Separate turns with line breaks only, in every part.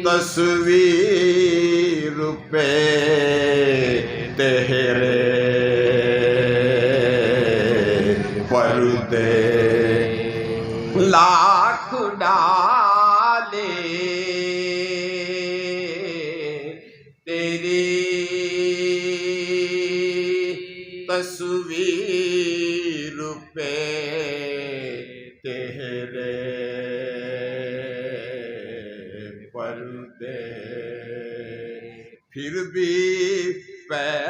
تصویر پہ تیرے پردے لاکھ ڈالے تیری تصویر پہ تیرے پردے پھر بھی پہچاننے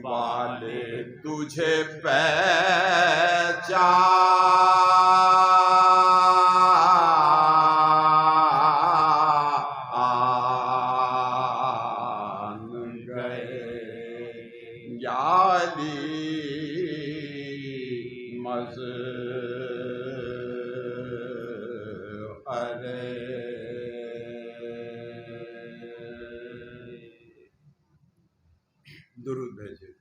والے تجھے پہچان گئے یا علی درود بھیجے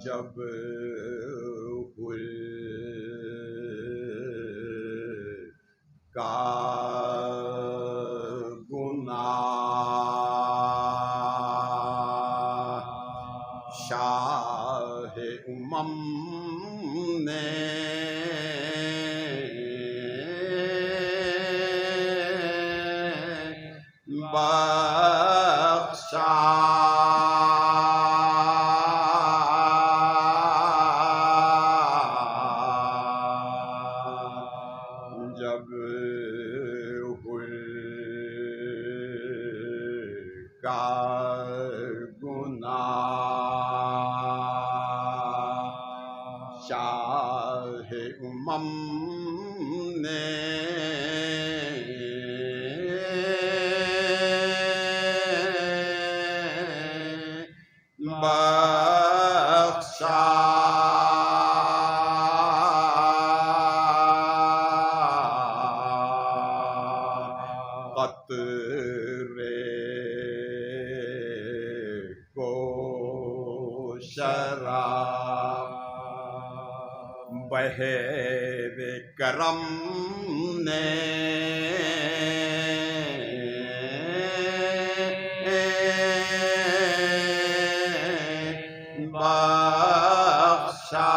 جب کا گناہ شاہ امم نے بخشا جب کا گناہ شاہ امم نے بخشا قطرے کو شراب بحر کرم نے بخشا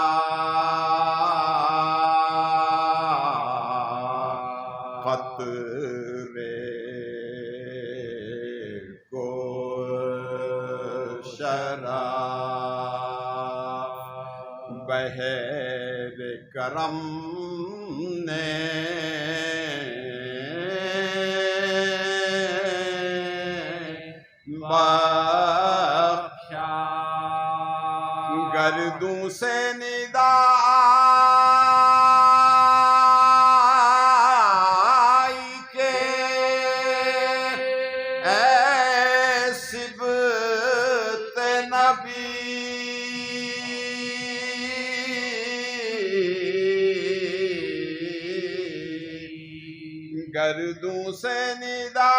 قطرے کو شراب بحر کرم نے بخشا گردوں سے ندا گردوں سے ندا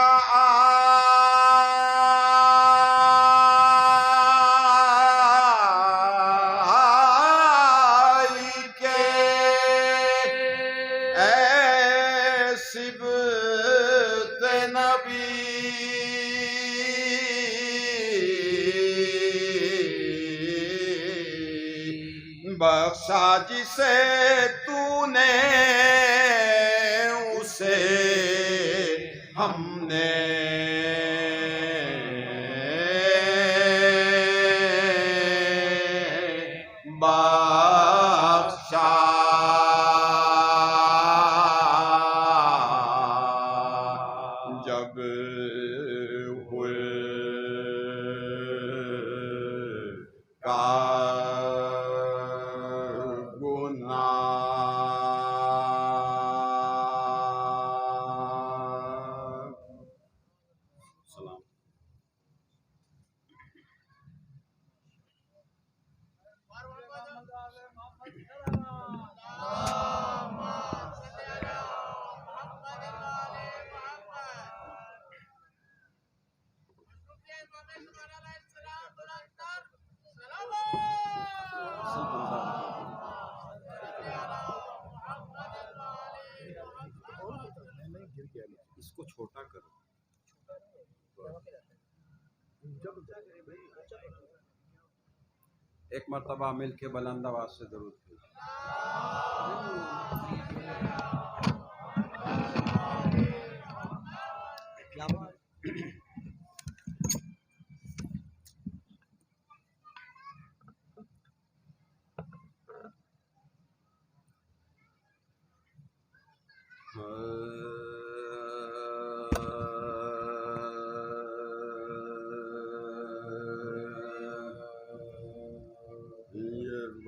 آئی کہ اے صبت نبی بخشا جسے تو نے ہم نے بخشا جب کا چھوٹا کرو. ایک مرتبہ مل کے بلند آواز سے درود پڑھیں.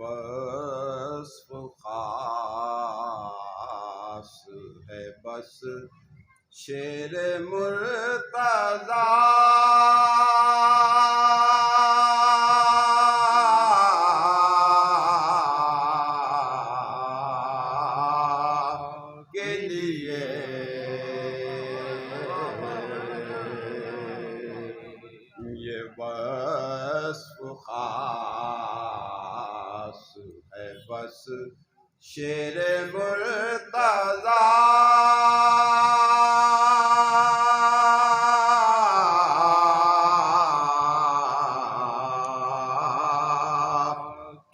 وصف خاص ہے بس شیر مرتضی کے لیے. یہ وصف خاص ہے بس شیر مرتضی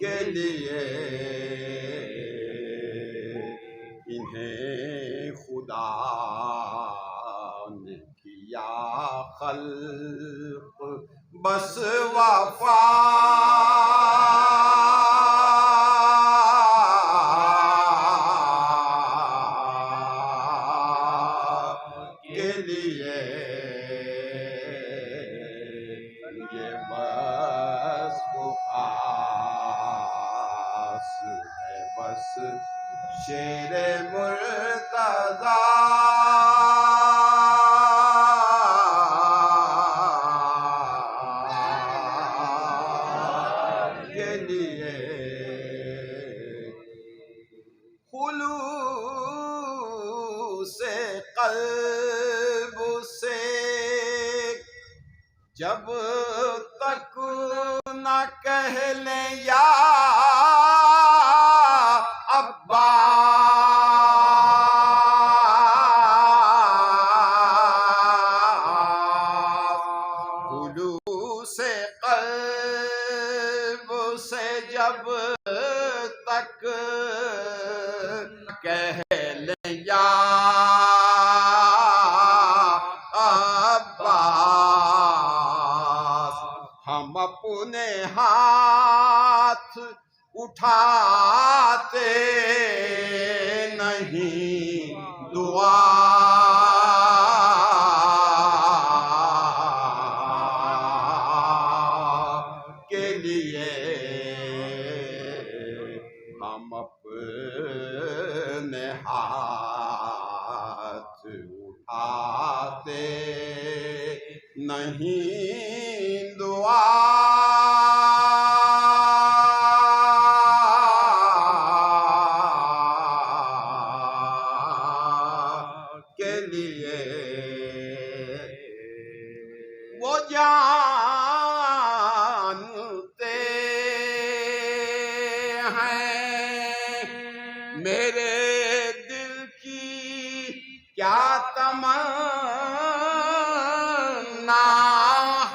کے لیے. انہیں خدا نے کیا خلق بس وفا کے لیے. یہ وصف خاص ہے بس شیر مرتضی کے لیے. خلوص قلب سے جب تک نہ کہہ لیں یا خلوص قلب سے جب تک کہہ لیں یا عباس. ہم اپنے ہاتھ اٹھاتے نہیں دعا کے لیے. ہم اپنے ہاتھ اٹھاتے نہیں دعا کے لیے. وہ جانتے ہیں میرے دل کی کیا تمنا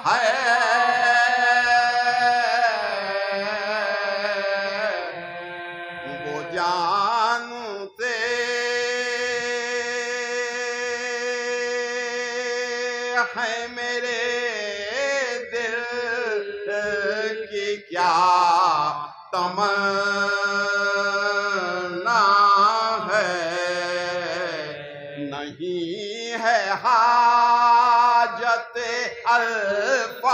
ہے. وہ جانتے ہیں میرے دل کی کیا تمنا ہے. نہیں ہے حاجت الفاظ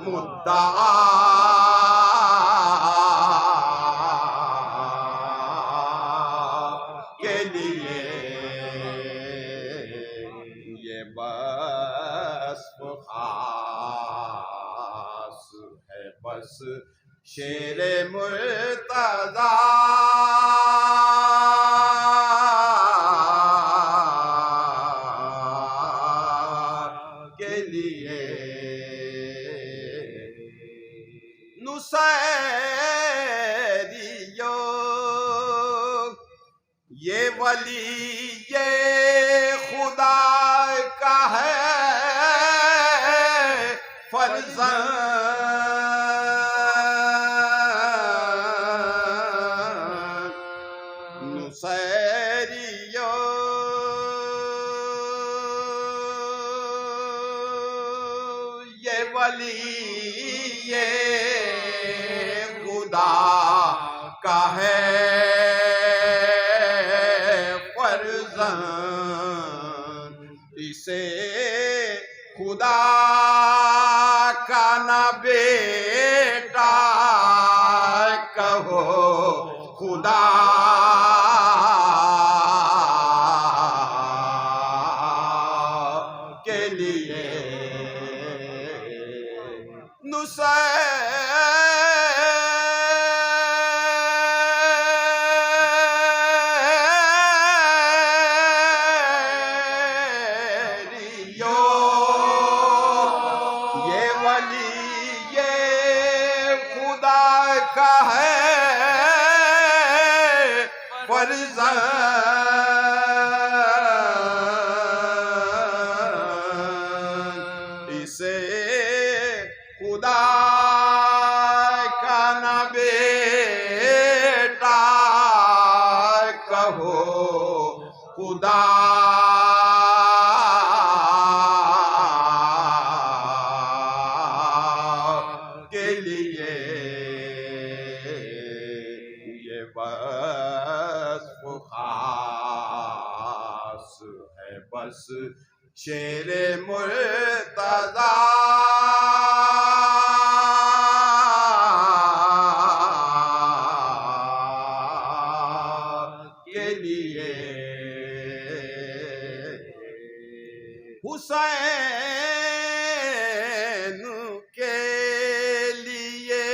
مدعا کے لیے. یہ وصف خاص ہے بس شیر مرتضی کے لیے. نصیریو یہ ولی یہ خدا کا ہے فرزند نصیریو یہ ولی یہ خدا کا ہے فرزند اسے خدا کا نہ بیٹا کہو خدا کے لیے نصیریو یہ ولی یہ خدا کا ہے فرزند اسے خدا کا نہ بیٹا کہو خدا کے لیے یہ وصف خاص ہے بس شیر مرتضی کے لیے حسین کے لیے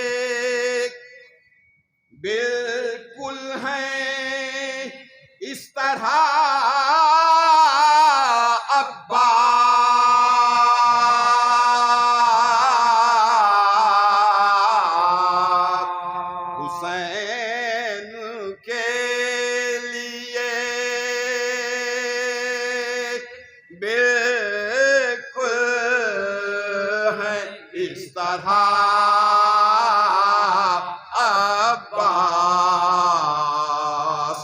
بالکل ہیں اس طرح حسین کے لیے بالکل ہے اس طرح عباس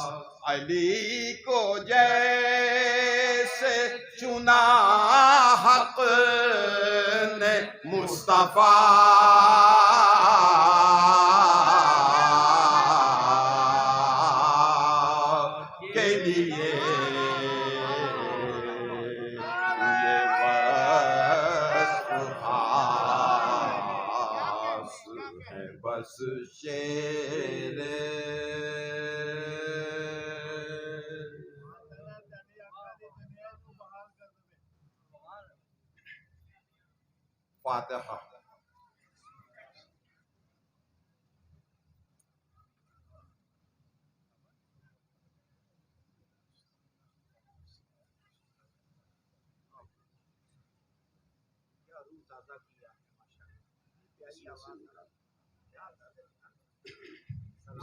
علی کو جیسے چنا حق نے مصطفیٰ کے لیے یہ وصف خاص ہے بس شیر فاتحہ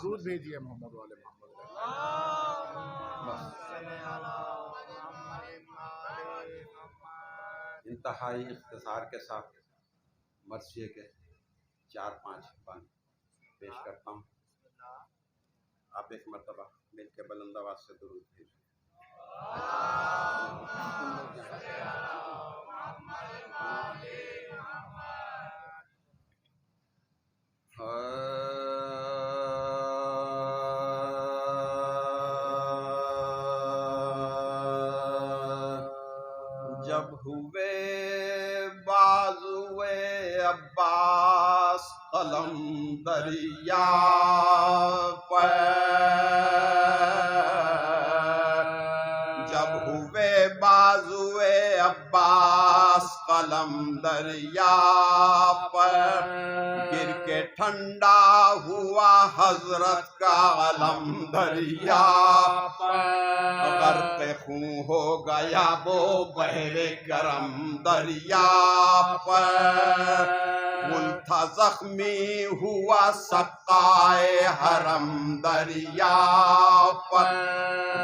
درود بھیجیے محمد والے محمد
انتہائی اختصار کے ساتھ مرثیے کے 4-5 بند پیش کرتا ہوں. آپ ایک مرتبہ مل کے بلند آواز سے درود بھیجیں. جب ہوئے بازوئے عباس قلم دریا پر، جب ہوئے بازوئے عباس قلم دریا پر، گر کے ٹھنڈا ہوا حضرت کا علم دریا پر، غرق خون ہو گیا وہ بحر کرم دریا پر، تھا زخمی ہوا سقائے حرم دریا پر،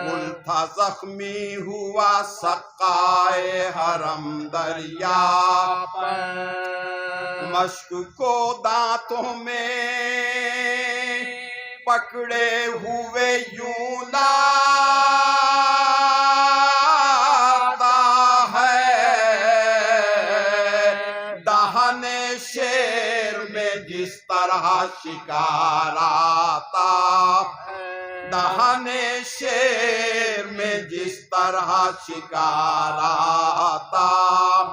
گل تھا زخمی ہوا سقائے حرم دریا پر، مشک کو دانتوں میں پکڑے ہوئے یوں لاتا ہے، دہن شیر میں جس طرح شکار آتا، دہن شیر میں جس طرح شکار آتا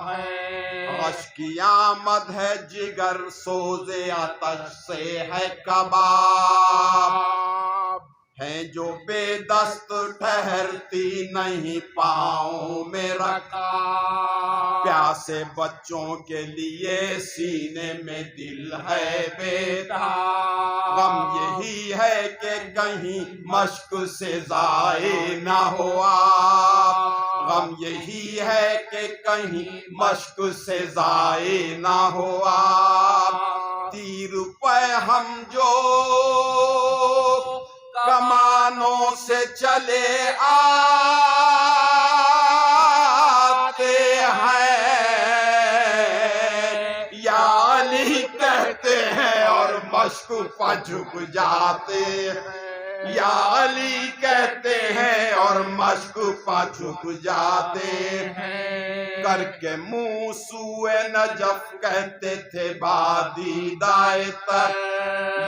ہے، غش کی آمد ہے جگر سوز آتش سے ہے کباب، ہیں جو بے دست ٹھہرتی نہیں پاؤں میں رکاب، پیاسے بچوں کے لیے سینے میں دل ہے بیتاب، غم یہی ہے کہ کہیں مشق سے ضائع نہ ہو آب، غم یہی ہے کہ کہیں مشق سے ضائع نہ ہو آب، تیر پہ ہم جو کمانوں سے چلے آتے ہیں، یا علی کہتے ہیں اور مشق پہ جھک جاتے ہیں، یا علی کہتے ہیں اور مشق پہ جھک جاتے ہیں، کر کے منہ سوئے نجف کہتے تھے بادیدہ تر،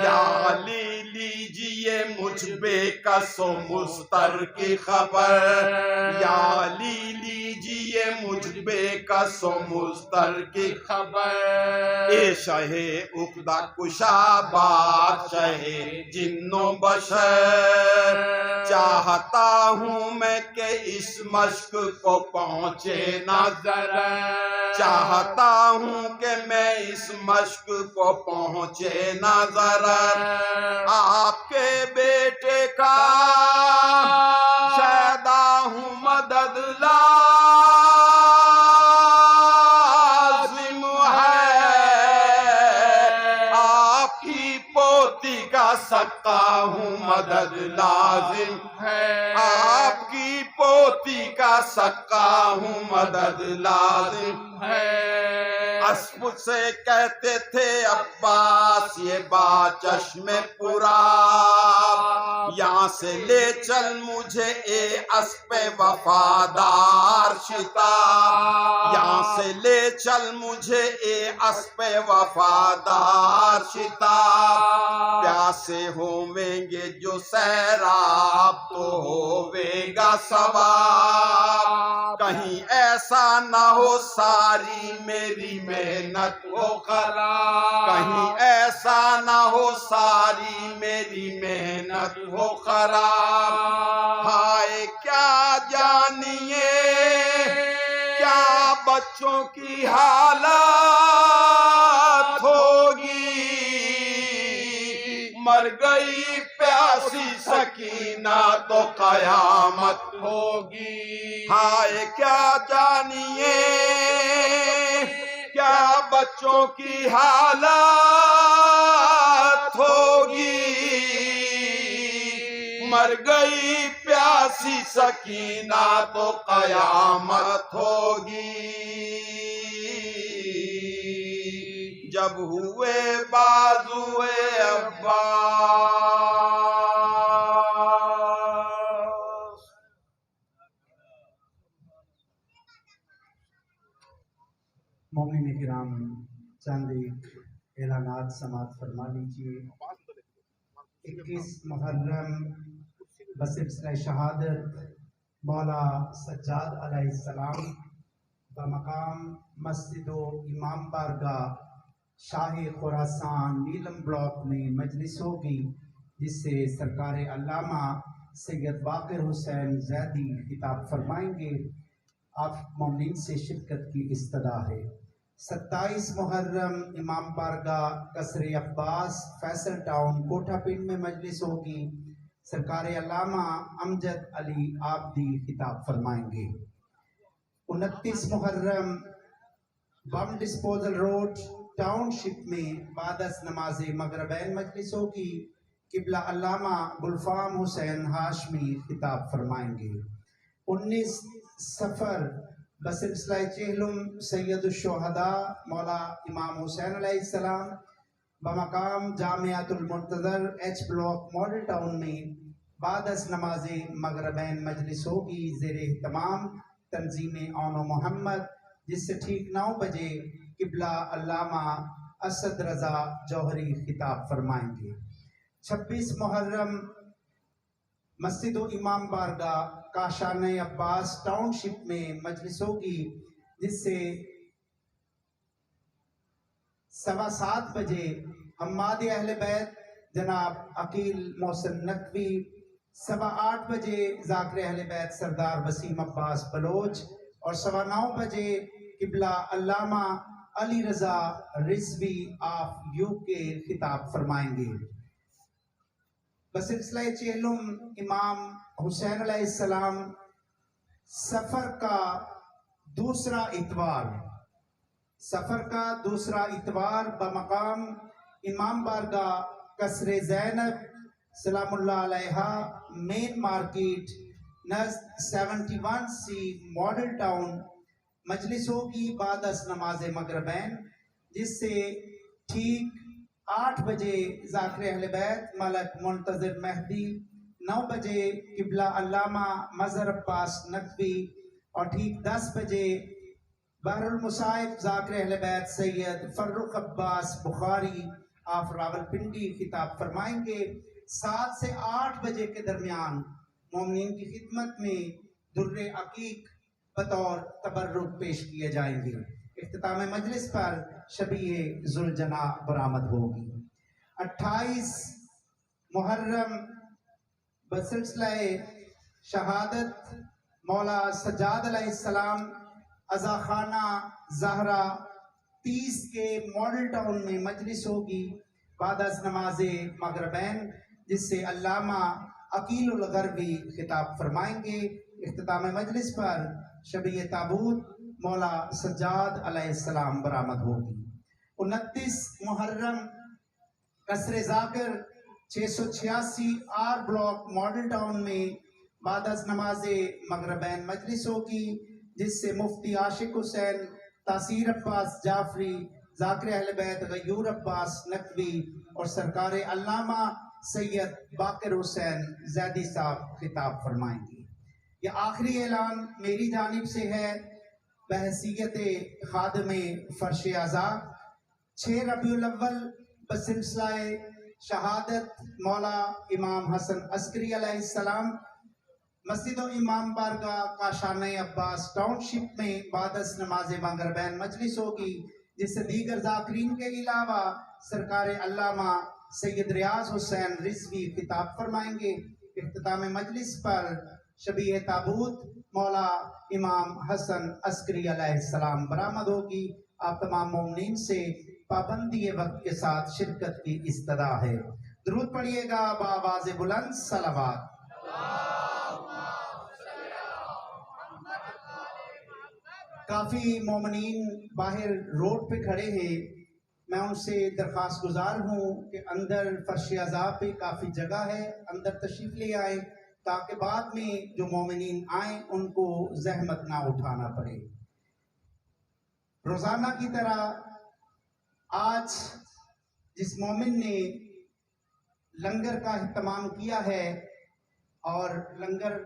یا علی لیجئے مجھ بے کس و مضطر کی خبر، یا علی لیجئے مجھ بے کس و مضطر کی خبر، اے شاہ عقدہ کشا بادشاہ جن و بشر، چاہتا ہوں میں کہ اس مشق کو پہنچے نہ ضرر، چاہتا ہوں کہ میں اس مشق کو پہنچے نہ ضرر، آپ کے بیٹے کا شیدا ہوں مدد لازم ہے، آپ کی پوتی کا سقا ہوں مدد لازم ہے، آپ کی پوتی کا سقا ہوں مدد لازم ہے، اسب سے کہتے تھے عباس یہ بات چشم پرآب، یہاں سے لے چل مجھے اے اسب وفادار شتاب، یہاں سے لے چل مجھے اے اسب وفادار شتاب، پیاسے ہویں گے جو سیراب تو ہوے گا ثواب، کہیں ایسا نہ ہو ساری میری محنت ہو خراب، کہیں ایسا نہ ہو ساری میری محنت ہو خراب، ہائے کیا جانیے کیا بچوں کی حالت ہوگی، مر گئی پیاسی سکینہ تو قیامت ہوگی، ہائے کیا جانیے کیا بچوں کی حالت ہوگی، مر گئی پیاسی سکینہ تو قیامت ہوگی، جب ہوئے بازوئے عباس،
مومنین کرام چند ایک اعلانات سماعت فرما لیجیے۔ 21 محرم بسلسلہ شہادت مولا سجاد علیہ السلام بمقام مسجد و امام بارگاہ شاہ خراسان نیلم بلاک میں مجلس ہوگی، جس سے سرکار علامہ سید باقر حسین زیدی خطاب فرمائیں گے۔ آپ مومنین سے شرکت کی استدعا ہے۔ 27 محرم امام بارگاہ قصر عباس فیصل ٹاؤن کوٹھا پنڈ میں مجلس ہوگی، سرکار علامہ امجد علی آبدی خطاب فرمائیں گے۔ 29 محرم بم ڈسپوزل روڈ ٹاؤن شپ میں بعد از نماز مغربین مجلس ہوگی. قبلہ علامہ گلفام حسین ہاشمی خطاب فرمائیں گے. 19 صفر بسلسلہ چہلم سید الشہداء مولا امام حسین علیہ السلام بمقام Jamiatul المنتظر H block model town میں بعد از نماز مغربین مجلس ہوگی زیر اہتمام تنظیم اون و محمد، جس سے ٹھیک 9 بجے قبلہ علامہ اسد رضا جوہری خطاب فرمائیں گے. 26 محرم مسجد و امام بارگاہ کاشانہ عباس ٹاؤن شپ میں مجلس ہوگی، جس سے 7:15 بجے حماد اہل بیت جناب عقیل محسن نقوی، 8:15 بجے ذاکر اہل بیت سردار وسیم عباس بلوچ اور 9:15 بجے قبلہ علامہ علی رضا رضوی آف UK خطاب فرمائیں گے. بسلسلہ چہلم امام حسین علیہ السلام سفر کا دوسرا اتوار بمقام امام بارگاہ قصر زینب سلام اللہ علیہ مین مارکیٹ نزد 71C ماڈل ٹاؤن مجلس ہوگی بعد از نماز مغربین، جس سے ٹھیک 8 بجے ذاکر اہل بیت ملک منتظر مہدی، 9 بجے قبلہ علامہ مظہر عباس نقوی اور ٹھیک 10 بجے بحر المصائب ذاکر اہل بیت سید فرخ عباس بخاری آف راولپنڈی خطاب فرمائیں گے. 7 سے 8 بجے کے درمیان مومنین کی خدمت میں در عقیق بطور تبرک پیش کیے جائیں گے. اختتام مجلس پر شبیہ ذوالجناح برآمد ہوگی. 28 محرم بسلسلہ شہادت مولا سجاد علیہ السلام عزا خانہ زہرا 30 کے ماڈل ٹاؤن میں مجلس ہوگی بعد از نماز مغربین، جس سے علامہ عقیل الغروی خطاب فرمائیں گے. اختتام مجلس پر شبیہ تابوت مولا سجاد علیہ السلام برآمد ہوگی. 29 محرم قصر ذاکر 686 آر بلاک ماڈل ٹاؤن میں بعد از نماز مغربین مجلس ہوگی، جس سے مفتی عاشق حسین تاثیر عباس جعفری ذاکر اہل بیت غیور عباس نقوی اور سرکار علامہ سید باقر حسین زیدی صاحب خطاب فرمائیں گے. یہ آخری اعلان میری جانب سے ہے بحیثیت خادم فرش اعضاء. 6 ربیع الاول بسلسلہ شہادت مولا امام حسن عسکری علیہ السلام مسجد و امام بارگاہ کاشانہ عباس ٹاؤن شپ میں بعد از نماز مغربین مجلس ہوگی، جس سے دیگر ذاکرین کے علاوہ سرکار علامہ سید ریاض حسین رضوی خطاب فرمائیں گے. اختتام مجلس پر شبیہ تابوت مولا امام حسن عسکری علیہ السلام برآمد ہوگی. آپ تمام مومنین سے پابندی وقت کے ساتھ شرکت کی استدعا ہے. درود پڑھیے گا بآواز بلند صلوات. کافی مومنین باہر روڈ پہ کھڑے ہیں، میں ان سے درخواست گزار ہوں کہ اندر فرش اعضاء پہ کافی جگہ ہے، اندر تشریف لے آئیں تاکہ بعد میں جو مومنین آئیں ان کو زحمت نہ اٹھانا پڑے. روزانہ کی طرح آج جس مومن نے لنگر کا اہتمام کیا ہے اور لنگر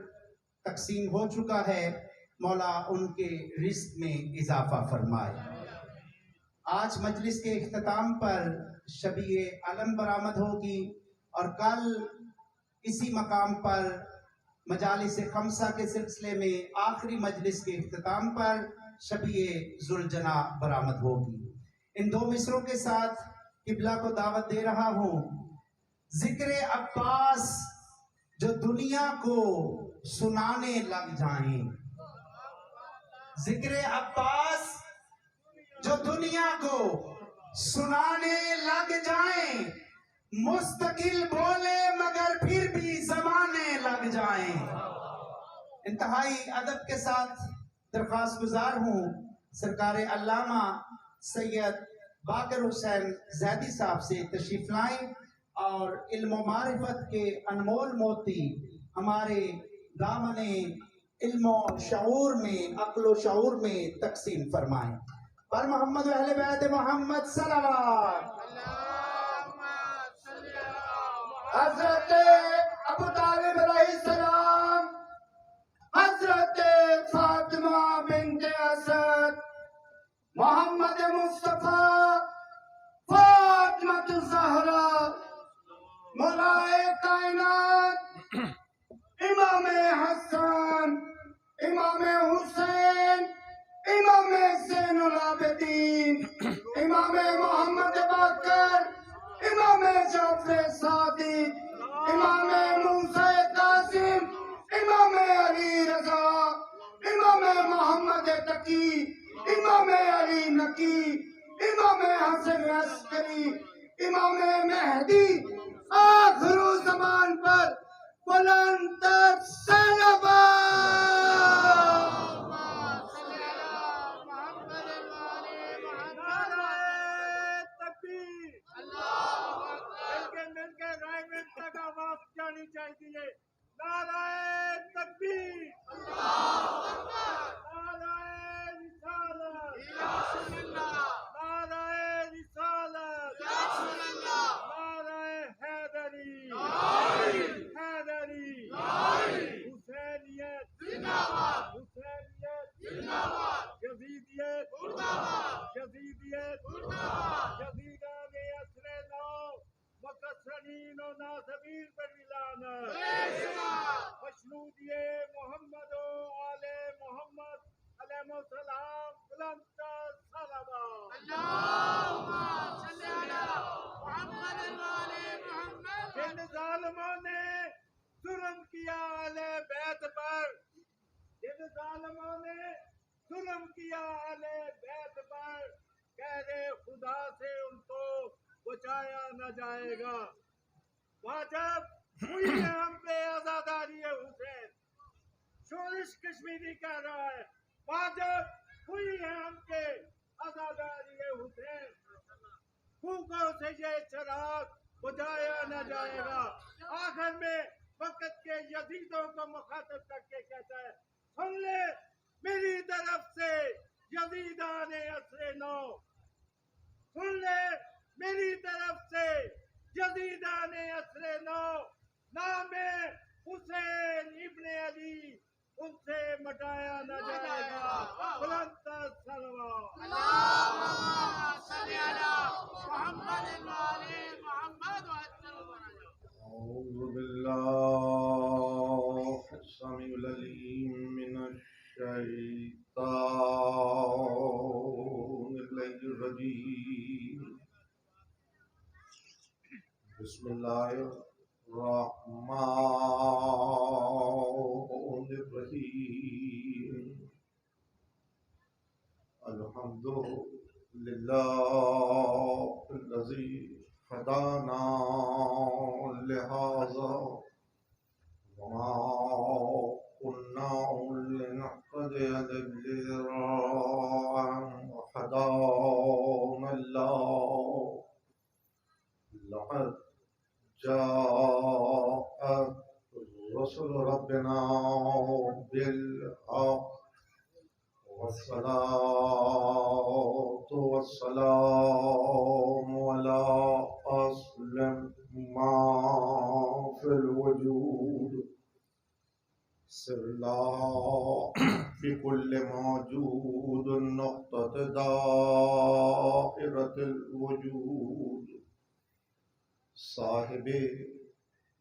تقسیم ہو چکا ہے، مولا ان کے رزق میں اضافہ فرمائے. آج مجلس کے اختتام پر شبیہ علم برآمد ہوگی اور کل اسی مقام پر مجالس خمسہ کے سلسلے میں آخری مجلس کے اختتام پر شبیہ ذوالجناح برآمد ہوگی. ان 2 مصروں کے ساتھ قبلہ کو دعوت دے رہا ہوں. ذکر عباس جو دنیا کو سنانے لگ جائیں، ذکر عباس جو دنیا کو سنانے لگ جائیں، مستقل بولے مگر پھر بھی زمانے لگ جائیں. انتہائی ادب کے ساتھ درخواست گزار ہوں سرکار علامہ سید باقر حسین زیدی صاحب سے تشریف لائیں اور علم و معرفت کے انمول موتی ہمارے دامن علم و شعور میں عقل و شعور میں تقسیم فرمائیں۔ پر محمد و اہل بیت محمد صلوات۔ حضرت ابو طالب علیہ السلام، حضرت فاطمہ بنت اسد، محمد مصطفیٰ، فاطمہ الزہرا، مولائے کائنات، امام حسن، امام حسین، امام زین العابدین، امام محمد باقر، امام جعفر صادق، امام موسیٰ کاظم، امام علی رضا، امام محمد تقی، امام علی نقی، امام حسن عسکری، امام مہدی، آخر زمان پر بلند تر صلوات۔
مل کے رائے میں تک آواز جانی چاہیے۔ نعرہ تکبیر، نعرہ رسالت، نعرہ رسالت، نعرہ حیدری، حیدری، حسینیت، حسینیت، یزیدیت، یزیدیت، یزیدان عصر نو، مقصرین و ناصبین پر ملانت، مشنودی محمد و آل محمد علیہ السلام بلند تر صلوات۔ جن ظالموں نے ظلم کیا اہل بیت پر، جن ظالموں نے ظلم کیا اہل بیت پر، کہہ خدا سے ان کو بچایا نہ جائے گا۔ واجب ہوئی ہے ہم پہ آزاداری حسین، شورش کشمیری کہہ رہا ہے، واجب ہوئی ہے ہم پہ آزاداری حسین، بھوکوں سے یہ چراغ بجھایا نہ جائے گا۔ آخر میں وقت کے یزیدوں کو مخاطب کر کے کہتا ہے، سن لے میری طرف سے یزیدان عصر نو، سن لے میری طرف سے یزیدان عصر نو، نام حسین ابن علی ان سے مٹایا نہ جائے گا۔ بلند تر صلوات۔
أعوذ بالله السميع العليم من الشيطان الرجيم، بسم الله الرحمن الرحيم، الحمد لله الذي هدانا لهذا وما كنا لنهتدي لولا أن هدانا الله، لقد جاءت رسل ربنا بالحق، والصلاة والسلام على أصل ما في الوجود، سر الله بكل موجود، نقطة دائرة الوجود، صاحب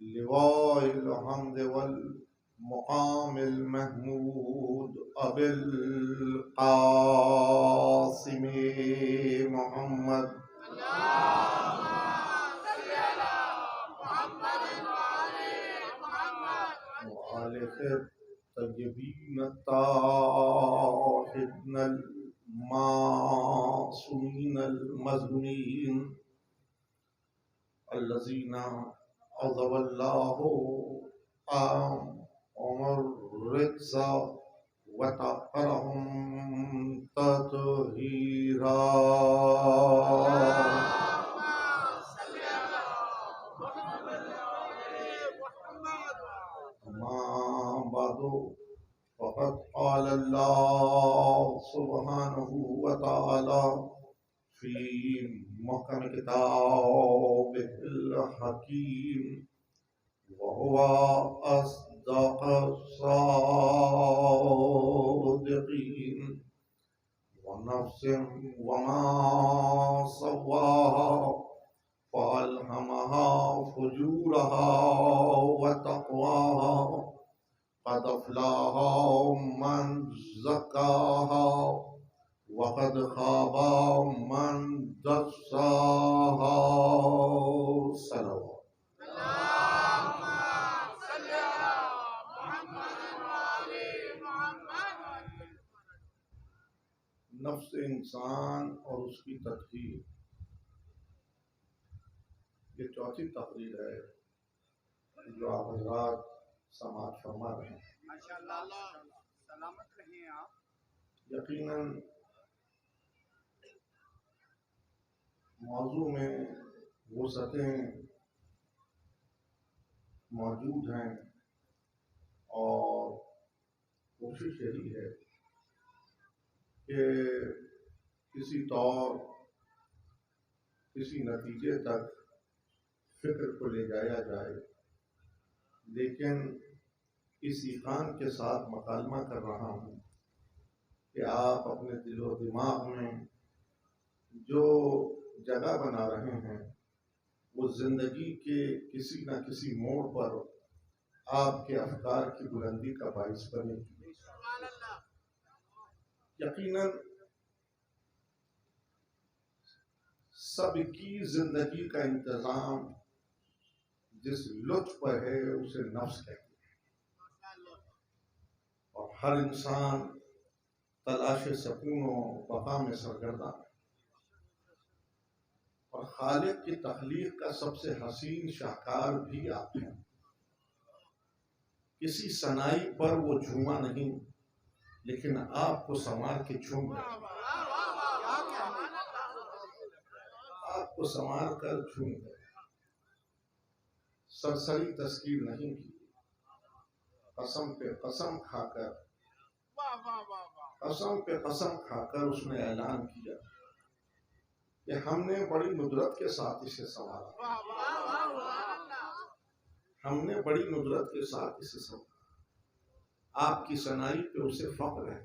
لواء الحمد والمقام المحمود، أبي القاسم محمد، وآله الطيبين الطاهرين المعصومين المظلومين، الذين عذب الله عمر الرجس وطهرهم تطهيرا۔ محکم کتابہ الحکیم وهو أصدق الصادقين ونفس وما سواها فألهمها فجورها وتقواها قد أفلح من زكاها وقد خاب من دساها صلوات نفس انسان اور اس کی تدبیر، یہ چوتھی تقریر ہے جو آپ حضرات سماعت فرما رہے ہیں۔
ماشاءاللہ سلامت رہیں آپ۔
یقیناً موضوع میں وسعتیں موجود ہیں اور کوشش یہی ہے کہ کسی طور کسی نتیجے تک فکر کو لے جایا جائے، لیکن اس ایقان کے ساتھ مکالمہ کر رہا ہوں کہ آپ اپنے دل و دماغ میں جو جگہ بنا رہے ہیں وہ زندگی کے کسی نہ کسی موڑ پر آپ کے افکار کی بلندی کا باعث بنے گی۔ یقیناً سب کی زندگی کا انتظام جس لطف پر ہے اسے نفس کہتے ہیں، اور ہر انسان تلاش سکون و بقا میں سرگرداں ہے، اور خالق کی تخلیق کا سب سے حسین شاہکار بھی آپ ہیں۔ کسی صنائی پر وہ جھوما نہیں، لیکن آپ کو سنوار کے جھوم گئے، آپ کو سنوار کر جھوم گئے، سرسری تذکیر نہیں کی، قسم پہ قسم کھا کر اس نے اعلان کیا کہ ہم نے بڑی ندرت کے ساتھ اسے سنوارا، ہم نے بڑی ندرت کے ساتھ اسے سنوارا۔ آپ کی صنائی پہ اسے فخر ہے،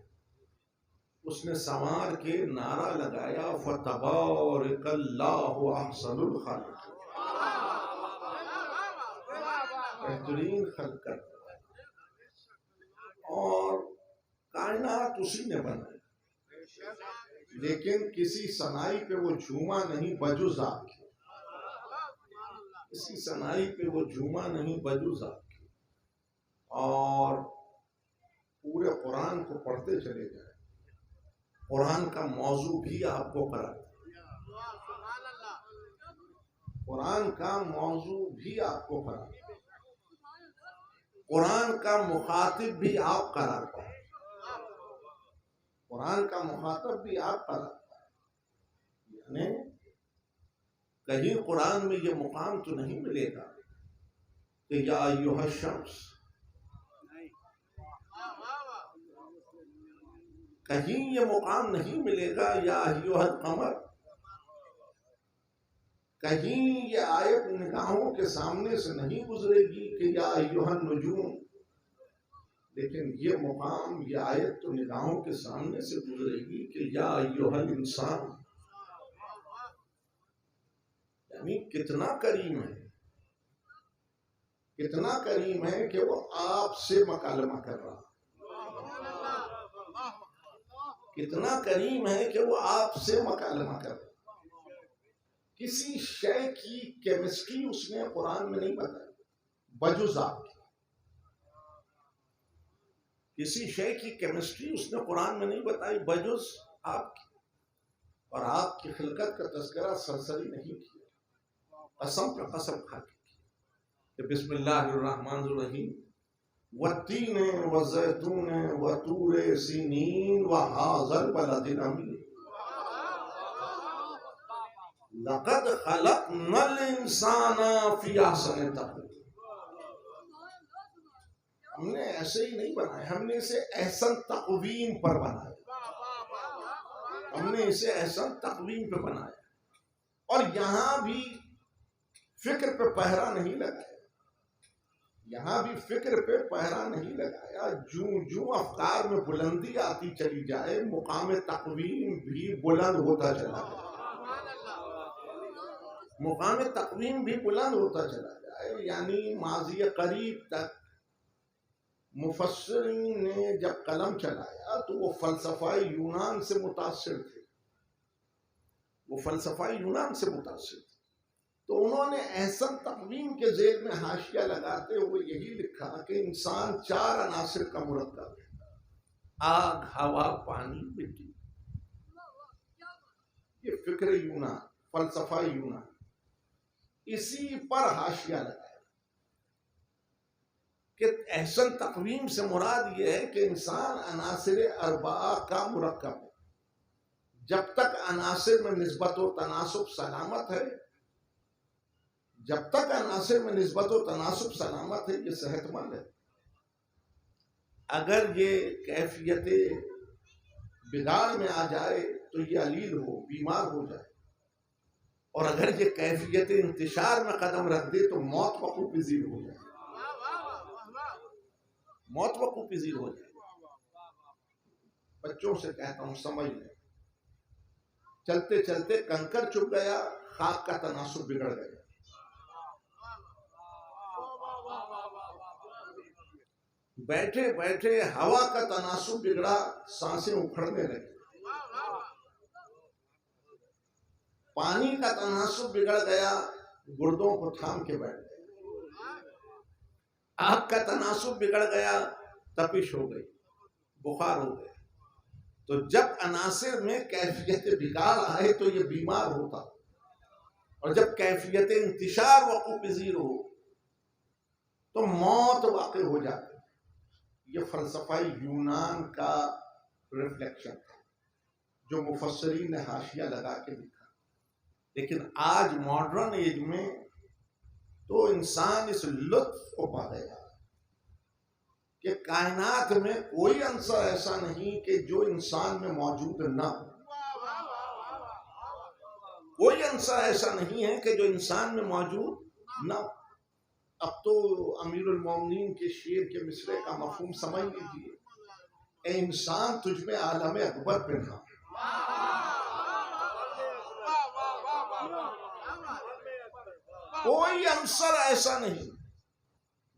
اس نے سنوار کے نعرہ لگایا فَتَبَارَكَ اللَّهُ أَحْسَنُ الْخَالِقِينَ، بہترین خلقت، اور کائنات اسی نے بنائی، لیکن کسی صنائی پہ وہ جھوما نہیں بجز آپ کی، کسی صنائی پہ وہ جھوما نہیں بجز آپ کی۔ اور پورے قرآن کو پڑھتے چلے جائیں، قرآن کا موضوع بھی آپ کو قرار دے، قرآن کا موضوع بھی آپ کو قرار دے، قرآن کا مخاطب بھی آپ قرار پائیں، قرآن کا مخاطب بھی آپ قرار پائیں۔ یعنی کہیں قرآن میں یہ مقام تو نہیں ملے گا کہ یا ایھا الشمس، کہیں یہ مقام نہیں ملے گا یا ایھا القمر، کہیں یہ آیت نگاہوں کے سامنے سے نہیں گزرے گی کہ یا ایھا النجوم، لیکن یہ مقام، یہ آیت تو نگاہوں کے سامنے سے گزرے گی کہ یا ایھا الانسان۔ یعنی کتنا کریم ہے، کتنا کریم ہے کہ وہ آپ سے مکالمہ کر رہا، کتنا کریم ہے کہ وہ آپ سے مکالمہ کر رہا۔ کسی شے کی کیمسٹری اس نے قرآن میں نہیں بتائی بجز آپ کی، کسی شے کی کیمسٹری اس نے قرآن میں نہیں بتائی بجز آپ کی، اور آپ کی خلقت کا تذکرہ سرسری نہیں کیا، قسم پہ قسم کھا کے کہ بسم اللہ الرحمن الرحیم والتین والزیتون وطور سینین وہذا البلد الامین لقد خلقنا الانسان فی احسن تقویم۔ ہم نے ایسے ہی نہیں بنایا، ہم نے اسے احسن تقویم پر بنایا، ہم نے اسے احسن تقویم پہ بنایا۔ اور یہاں بھی فکر پہ پہرا نہیں لگایا، یہاں بھی فکر پہ پہرا نہیں لگایا. جوں افکار میں بلندی آتی چلی جائے مقام تقویم بھی بلند ہوتا چلا جائے، مقام تقویم بھی بلند ہوتا چلا جائے. یعنی ماضی قریب تک مفسرین نے جب قلم چلایا تو وہ فلسفہ یونان سے متاثر تھے، وہ فلسفہ یونان سے متاثر تھے. تو انہوں نے احسن تقویم کے ذیل میں حاشیہ لگاتے ہوئے یہی لکھا کہ انسان 4 عناصر کا مرکب ہے: آگ، ہوا، پانی، مٹی. یہ فکر یونان، فلسفہ یونان، اسی پر حاشیہ لگایا کہ احسن تقویم سے مراد یہ ہے کہ انسان عناصر 4 کا مرکب ہے. جب تک عناصر میں نسبت و تناسب سلامت ہے، جب تک عناصر میں نسبت و تناسب سلامت ہے، یہ صحت مند ہے. اگر یہ کیفیت بگاڑ میں آ جائے تو یہ علیل ہو، بیمار ہو جائے، اور اگر یہ کیفیت انتشار میں قدم رکھ دے تو موت وقوع پذیر ہو جائے، موت وقوع پذیر ہو جائے. بچوں سے کہتا ہوں سمجھ لیں، چلتے چلتے کنکر چپ گیا، خاک کا تناسب بگڑ گیا. بیٹھے بیٹھے ہوا کا تناسب بگڑا، سانسیں اکھڑنے لگی. پانی کا تناسب بگڑ گیا، گردوں کو تھام کے بیٹھ گئے. آگ کا تناسب بگڑ گیا، تپش ہو گئی، بخار ہو گیا. تو جب عناصر میں کیفیت بگاڑ آئے تو یہ بیمار ہوتا، اور جب کیفیت انتشار وقوع پذیر ہو تو موت واقع ہو جاتی. یہ فلسفہ یونان کا ریفلیکشن تھا جو مفسرین نے حاشیہ لگا کے لکھا. لیکن آج ماڈرن ایج میں تو انسان اس لطف کو پا گیا کہ کائنات میں کوئی عنصر ایسا نہیں کہ جو انسان میں موجود نہ ہو. کوئی عنصر ایسا نہیں ہے کہ جو انسان میں موجود نہ ہو. اب تو امیر المومنین کے شعر کے مصرع کا مفہوم سمجھ لیجیے: اے انسان تجھ میں عالم اکبر پنہاں. کوئی عنصر ایسا نہیں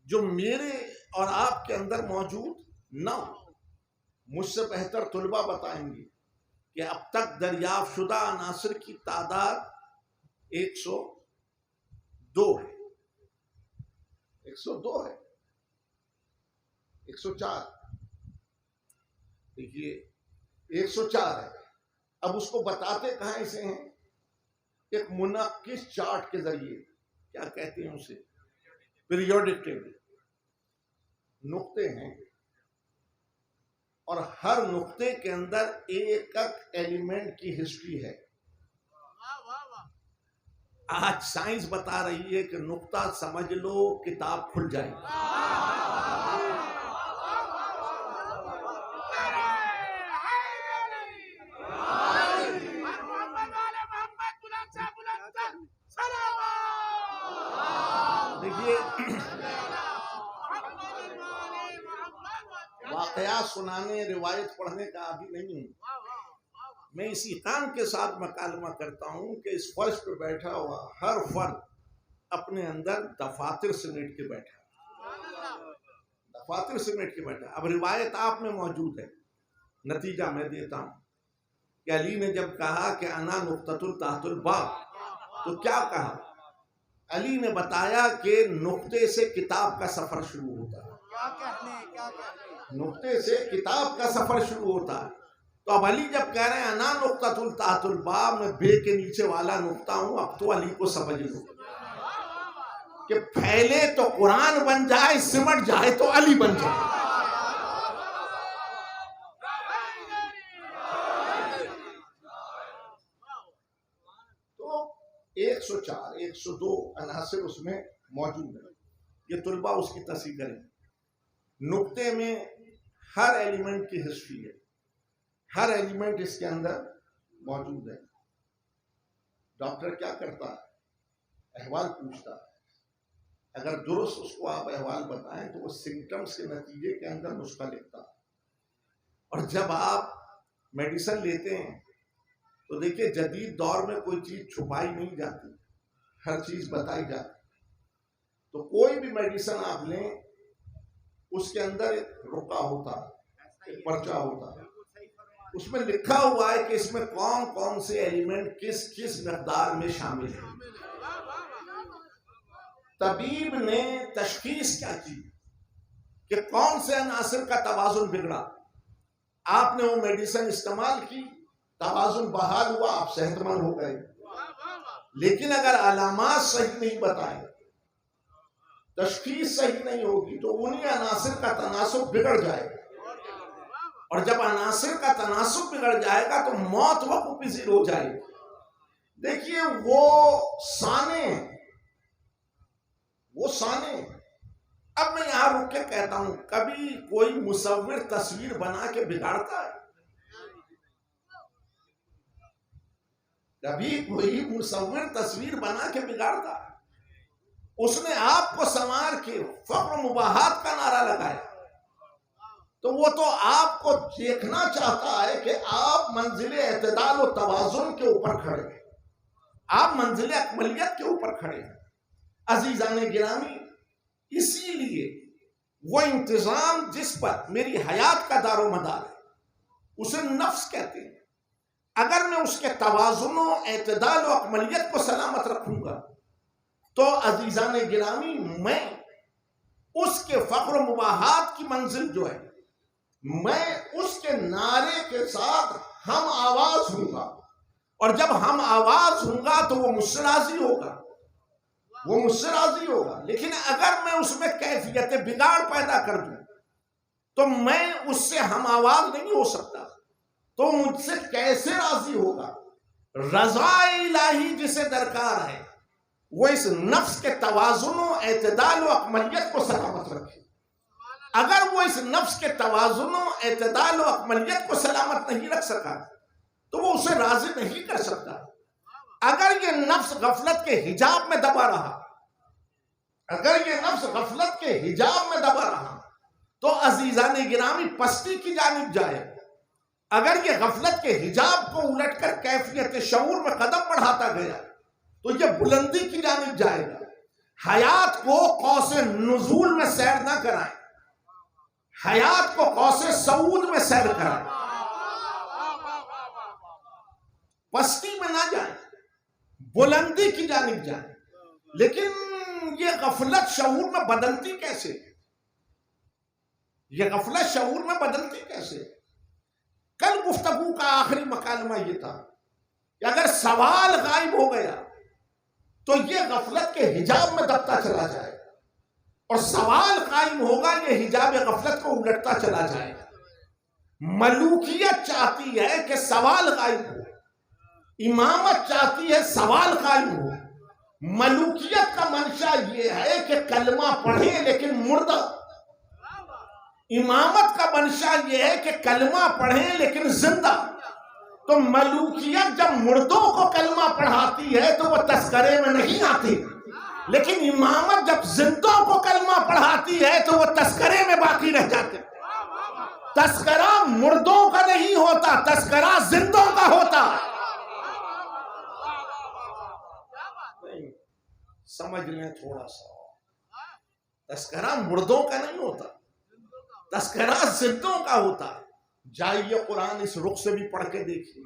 جو میرے اور آپ کے اندر موجود نہ ہو. مجھ سے بہتر طلباء بتائیں گے کہ اب تک دریافت شدہ عناصر کی تعداد 102 ہے. 102 ہے، 104 دیکھیے، 104 ہے. اب اس کو بتاتے کہاں سے ہیں؟ ایک منعکس چارٹ کے ذریعے. کیا کہتے ہیں اسے؟ Periodic table. نقطے ہیں اور ہر نقطے کے اندر ایک ایلیمنٹ کی ہسٹری ہے. آج سائنس بتا رہی ہے کہ نقطہ سمجھ لو کتاب کھل جائے گی. دیکھیے، واقعات سنانے، روایت پڑھنے کا عادی نہیں ہوں. میں اسی کام کے ساتھ مکالمہ کرتا ہوں کہ اس فرش پہ بیٹھا ہوا ہر فرد اپنے اندر دفاتر سمیٹ کے بیٹھا، دفاتر سمیٹ کے بیٹھا. اب روایت آپ میں موجود ہے. نتیجہ میں دیتا ہوں کہ علی نے جب کہا کہ انا نقطۃ تحت الباب، تو کیا کہا؟ علی نے بتایا کہ نقطے سے کتاب کا سفر شروع ہوتا ہے، نقطے سے کتاب کا سفر شروع ہوتا ہے. تو اب علی جب کہہ رہے ہیں انا نقطۃ تحت الباب، میں بے کے نیچے والا نقطہ ہوں، اب تو علی کو سمجھ لو کہ پھیلے تو قرآن بن جائے، سمٹ جائے تو علی بن جائے. تو 104 102 عناصر اس میں موجود ہیں. یہ طلباء اس کی تصحیح کریں. نقطے میں ہر ایلیمنٹ کی ہسٹری ہے، ہر ایلیمنٹ اس کے اندر موجود ہے. ڈاکٹر کیا کرتا ہے؟ احوال پوچھتا ہے. اگر درست اس کو آپ احوال بتائیں تو وہ سمٹمز کے نتیجے کے اندر نسخہ لکھتا ہے. اور جب آپ میڈیسن لیتے ہیں تو دیکھیے جدید دور میں کوئی چیز چھپائی نہیں جاتی، ہر چیز بتائی جاتی. تو کوئی بھی میڈیسن آپ لیں اس کے اندر ایک رکا ہوتا ہے، ایک پرچہ ہوتا ہے، اس میں لکھا ہوا ہے کہ اس میں کون کون سے ایلیمنٹ کس کس مقدار میں شامل ہیں. طبیب نے تشخیص کیا کی کہ کون سے عناصر کا توازن بگڑا، آپ نے وہ میڈیسن استعمال کی، توازن بحال ہوا، آپ صحت مند ہو گئے. لیکن اگر علامات صحیح نہیں بتائیں، تشخیص صحیح نہیں ہوگی تو انہی عناصر کا تناسب بگڑ جائے گا، اور جب عناصر کا تناسب بگڑ جائے گا تو موت وقوع پذیر ہو جائے گی. دیکھیے وہ سانے اب میں یہاں رک کے کہتا ہوں، کبھی کوئی مصور تصویر بنا کے بگاڑتا ہے؟ کبھی کوئی مصور تصویر بنا کے بگاڑتا ہے؟ اس نے آپ کو سنوار کے فقر و مباحات کا نعرہ لگایا تو وہ تو آپ کو دیکھنا چاہتا ہے کہ آپ منزل اعتدال و توازن کے اوپر کھڑے ہیں، آپ منزل اکملیت کے اوپر کھڑے ہیں. عزیزان گرامی، اسی لیے وہ انتظام جس پر میری حیات کا دار و مدار ہے اسے نفس کہتے ہیں. اگر میں اس کے توازن و اعتدال و اکملیت کو سلامت رکھوں گا تو عزیزان گرامی میں اس کے فقر و مباحات کی منزل جو ہے، میں اس کے نعرے کے ساتھ ہم آواز ہوں گا، اور جب ہم آواز ہوں گا تو وہ مجھ سے راضی ہوگا، وہ مجھ سے راضی ہوگا. لیکن اگر میں اس میں کیفیت بگاڑ پیدا کر دوں تو میں اس سے ہم آواز نہیں ہو سکتا، تو مجھ سے کیسے راضی ہوگا؟ رضا الہی جسے درکار ہے وہ اس نفس کے توازن و اعتدال و اکملیت کو سلامت رکھے. اگر وہ اس نفس کے توازن و اعتدال و اکملیت کو سلامت نہیں رکھ سکا تو وہ اسے راضی نہیں کر سکتا. اگر یہ نفس غفلت کے حجاب میں دبا رہا تو عزیزان گرامی پستی کی جانب جائے. اگر یہ غفلت کے حجاب کو الٹ کر کیفیت شعور میں قدم بڑھاتا گیا تو یہ بلندی کی جانب جائے گا. حیات کو قوس نزول میں سیر نہ کرائیں، حیات کو قوس صعود میں سیر کرائیں، پستی میں نہ جائیں، بلندی کی جانب جائیں. لیکن یہ غفلت شعور میں بدلتی کیسے؟ کل گفتگو کا آخری مکالمہ یہ تھا کہ اگر سوال غائب ہو گیا تو یہ غفلت کے حجاب میں دبتا چلا جائے گا، اور سوال قائم ہوگا یہ حجاب غفلت کو الٹتا چلا جائے گا. ملوکیت چاہتی ہے کہ سوال غائب ہو، امامت چاہتی ہے سوال قائم ہو. ملوکیت کا منشا یہ ہے کہ کلمہ پڑھیں لیکن مردہ، امامت کا منشا یہ ہے کہ کلمہ پڑھیں لیکن زندہ. تو ملوکیت جب مردوں کو کلمہ پڑھاتی ہے تو وہ تذکرے میں نہیں آتی، لیکن امامت جب زندوں کو کلمہ پڑھاتی ہے تو وہ تذکرے میں باقی رہ جاتے. تذکرہ مردوں کا نہیں ہوتا، تذکرہ زندوں کا ہوتا. سمجھ لیں تھوڑا سا، تذکرہ مردوں کا نہیں ہوتا، تذکرہ زندوں کا ہوتا. جائیے قرآن اس رخ سے بھی پڑھ کے دیکھیے،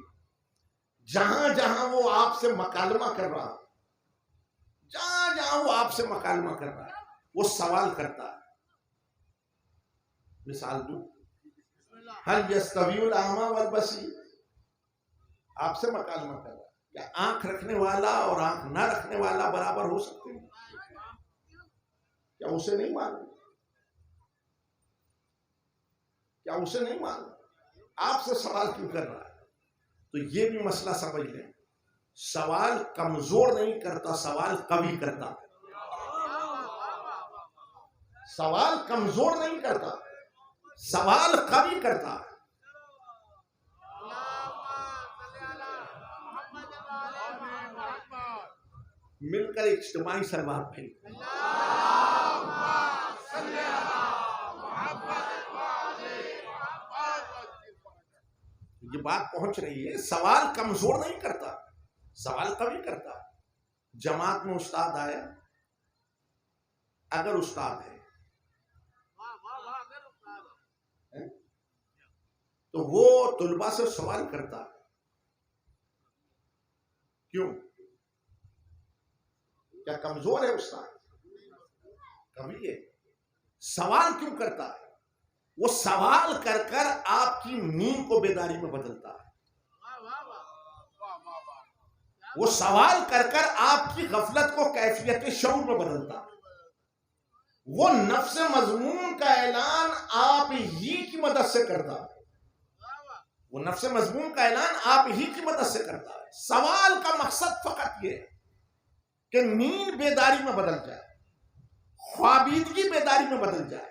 جہاں جہاں وہ آپ سے مکالمہ کر رہا ہے وہ سوال کرتا ہے. مثال دوں، هل يستوي الاعمى والبصير، آپ سے مکالمہ کر رہا ہے. کیا آنکھ رکھنے والا اور آنکھ نہ رکھنے والا برابر ہو سکتے ہیں؟ کیا اسے نہیں معلوم؟ آپ سے سوال کیوں کر رہا ہے؟ تو یہ بھی مسئلہ سمجھ لیں، سوال کمزور نہیں کرتا، سوال قوی کرتا. سوال کمزور نہیں کرتا، سوال قوی کرتا. مل کر اجتماعی سلوات پڑھیں. یہ بات پہنچ رہی ہے. سوال کمزور نہیں کرتا، سوال قوی کرتا. جماعت میں استاد آیا، اگر استاد ہے تو وہ طلباء سے سوال کرتا ہے. کیوں؟ کیا کمزور ہے استاد؟ کبھی ہے. سوال کیوں کرتا ہے؟ وہ سوال کر کر آپ کی نیند کو بیداری میں بدلتا ہے. وہ سوال کر کر آپ کی غفلت کو کیفیت شعور میں بدلتا ہے. وہ نفس مذموم کا اعلان آپ ہی کی مدد سے کرتا ہے. وہ نفس مذموم کا اعلان آپ ہی کی مدد سے کرتا ہے. سوال کا مقصد فقط یہ ہے کہ نیند بیداری میں بدل جائے، خوابیدگی بیداری میں بدل جائے،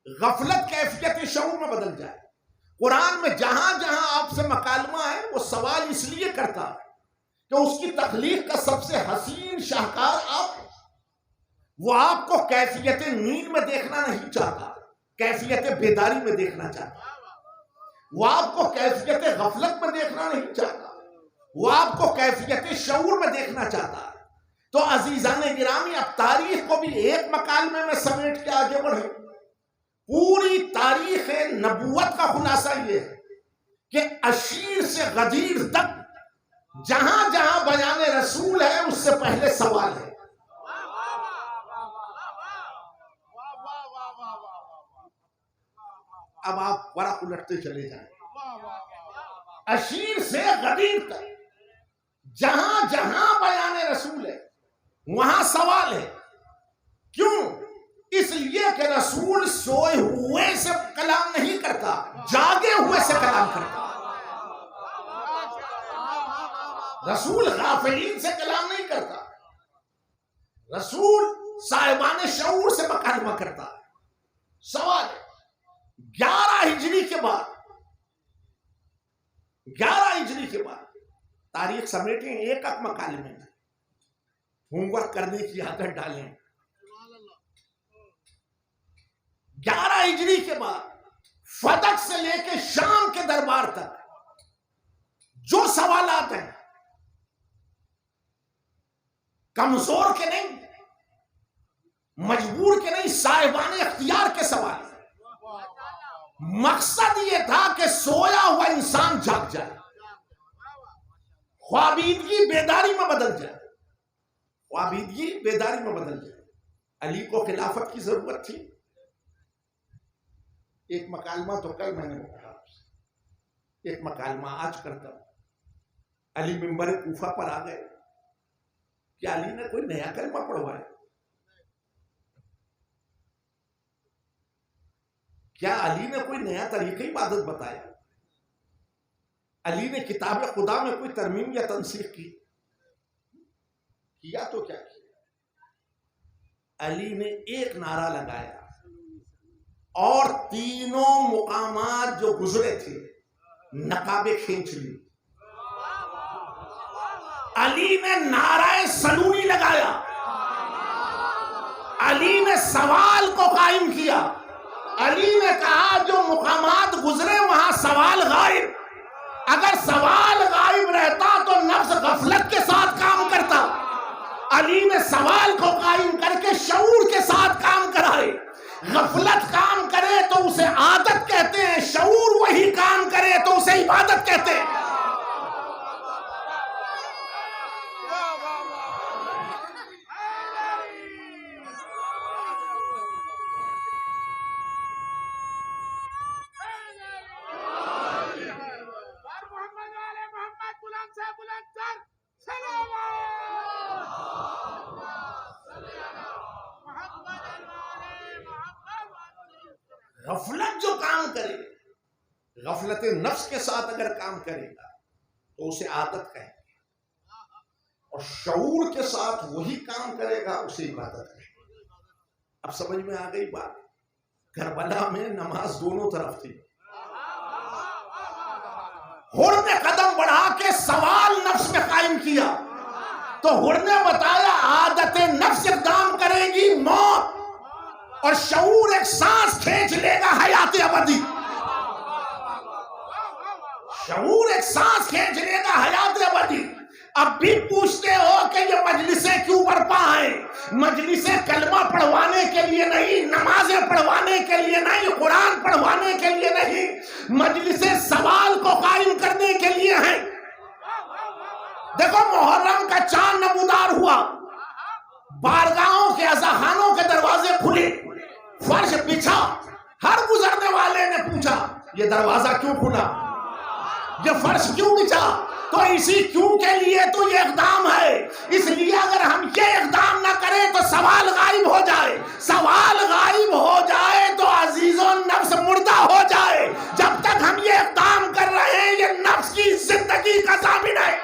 غفلت کیفیت شعور میں بدل جائے. قرآن میں جہاں جہاں آپ سے مکالمہ ہے وہ سوال اس لیے کرتا ہے کہ اس کی تخلیق کا سب سے حسین شاہکار آپ ہیں. وہ آپ کو کیفیت نیند میں دیکھنا نہیں چاہتا، کیفیت بیداری میں دیکھنا چاہتا. وہ آپ کو کیفیت غفلت میں دیکھنا نہیں چاہتا، وہ آپ کو کیفیت شعور میں دیکھنا چاہتا ہے. تو عزیزان گرامی، اب تاریخ کو بھی ایک مکالمے میں سمیٹ کے آگے بڑھے. پوری تاریخ نبوت کا خلاصہ یہ ہے کہ اشیر سے غدیر تک جہاں جہاں بیان رسول ہے اس سے پہلے سوال ہے. اب آپ ورق الٹتے چلے جائیں. اشیر سے غدیر تک جہاں جہاں بیان رسول ہے وہاں سوال ہے. کیوں؟ اس لیے کہ رسول سوئے ہوئے سے کلام نہیں کرتا، جاگے ہوئے سے کلام کرتا. رسول غافلین سے کلام نہیں کرتا، رسول صاحبان شعور سے مکالمہ کرتا ہے. سوال 11 ہجری کے بعد، 11 ہجری کے بعد تاریخ سمیٹیں ایک مکالمے میں، ہوم ورک کرنے کی عادت ڈالیں. 11 ہجری کے بعد فتح سے لے کے شام کے دربار تک جو سوالات ہیں کمزور کے نہیں، مجبور کے نہیں، صاحبان اختیار کے سوال. مقصد یہ تھا کہ سویا ہوا انسان جاگ جائے، خوابیدگی بیداری میں بدل جائے، خوابیدگی بیداری میں بدل جائے. علی کو خلافت کی ضرورت تھی. ایک مکالمہ تو کل میں نے کہا، ایک مکالمہ آج کرتا ہوں. علی منبر کوفہ پر آ گئے. کیا علی نے کوئی نیا کلمہ پڑھوایا؟ کیا علی نے کوئی نیا طریقہ عبادت بتایا؟ علی نے کتاب خدا میں کوئی ترمیم یا تنسیخ کی؟ کیا تو کیا کیا؟ علی نے ایک نعرہ لگایا اور تینوں مقامات جو گزرے تھے نقابیں کھینچ لی. علی نے نعرہ سلونی لگایا، علی نے سوال کو قائم کیا. علی نے کہا جو مقامات گزرے وہاں سوال غائب. اگر سوال غائب رہتا تو نفس غفلت کے ساتھ کام کرتا. علی نے سوال کو قائم کر کے شعور کے ساتھ کام کرائے. غفلت کام کرے تو اسے عادت کہتے ہیں، شعور وہی کام کرے تو اسے عبادت کہتے ہیں. غفلت جو کام کرے، غفلت نفس کے ساتھ اگر کام کرے گا تو اسے عادت کہیں گے، اور شعور کے ساتھ وہی کام کرے گا اسے عبادت کہیں گے. اب سمجھ میں آ گئی بات. کربلا میں نماز دونوں طرف تھی. حر نے قدم بڑھا کے سوال نفس میں قائم کیا.
تو حر نے بتایا عادت نفس اقدام کرے گی موت، اور شعور ایک سانس کھینچ لے گا حیات ابدی. شعور ایک سانس کھینچ لے گا حیات ابدی. اب بھی پوچھتے ہو کہ یہ مجلسیں کیوں برپا ہیں؟ مجلسیں کلمہ پڑھوانے کے لیے نہیں، نمازیں پڑھوانے کے لیے نہیں، قرآن پڑھوانے کے لیے نہیں، مجلسیں سوال کو قائم کرنے کے لیے ہیں. دیکھو محرم کا چاند نمودار ہوا، بارگاہوں کے عزاخانوں کے دروازے کھلے، فرش بچھا، ہر گزرنے والے نے پوچھا یہ دروازہ کیوں کھلا، یہ فرش کیوں بچھا؟ تو اسی کیوں کے لیے تو یہ اقدام ہے. اس لیے اگر ہم یہ اقدام نہ کریں تو سوال غائب ہو جائے. سوال غائب ہو جائے تو عزیزوں نفس مردہ ہو جائے. جب تک ہم یہ اقدام کر رہے ہیں یہ نفس کی زندگی کا ضامن ہے.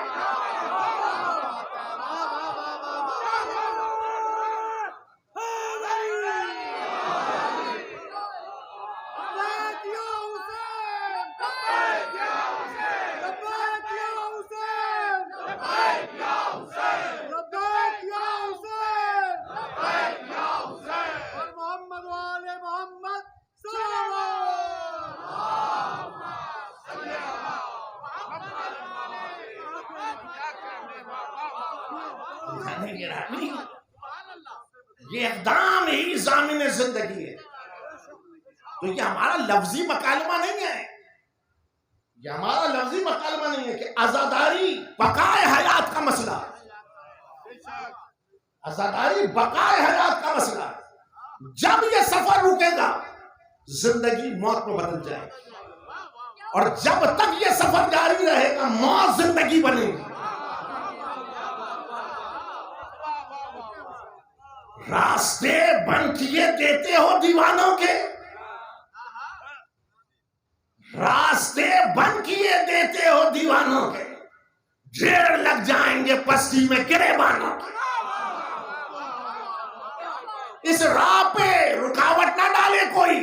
یہ اقدام ہی ضامن زندگی ہے. تو یہ ہمارا لفظی مکالمہ نہیں ہے، یہ ہمارا لفظی مکالمہ نہیں ہے کہ عزاداری بقائے حیات کا مسئلہ ہے. عزاداری بقائے حیات کا مسئلہ ہے. جب یہ سفر رکے گا زندگی موت میں بدل جائے گی، اور جب تک یہ سفر جاری رہے گا موت زندگی بنے گی. راستے بند کیے دیتے ہو دیوانوں کے، راستے بند کیے دیتے ہو دیوانوں کے، ڈھیر لگ جائیں گے پستی میں گریبانوں کے. اس راہ پہ رکاوٹ نہ ڈالے کوئی.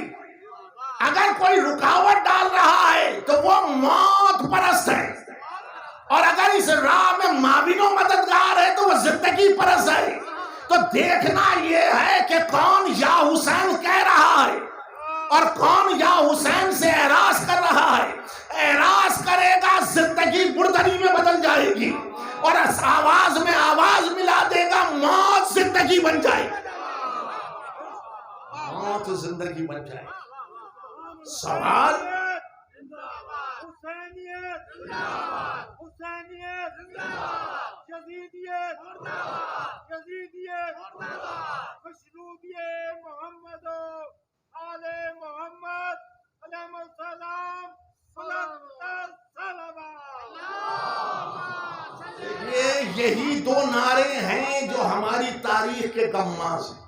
اگر کوئی رکاوٹ ڈال رہا ہے تو وہ موت پرست ہے، اور اگر اس راہ میں معاون و مددگار ہے تو وہ زندگی پرست ہے. تو دیکھنا یہ ہے کہ کون یا حسین کہہ رہا ہے اور کون یا حسین سے اعراض کر رہا ہے. اعراض کرے گا زندگی بردری میں بدل جائے گی، اور اس آواز میں آواز ملا دے گا موت زندگی بن جائے گی. موت زندگی بن جائے گی. سوال
حسینیت حسینیت یزیدیت یزیدیت مشروطیت محمد آل محمد علیہ السلام
یہی دو نعرے ہیں جو ہماری تاریخ کے غماز ہیں.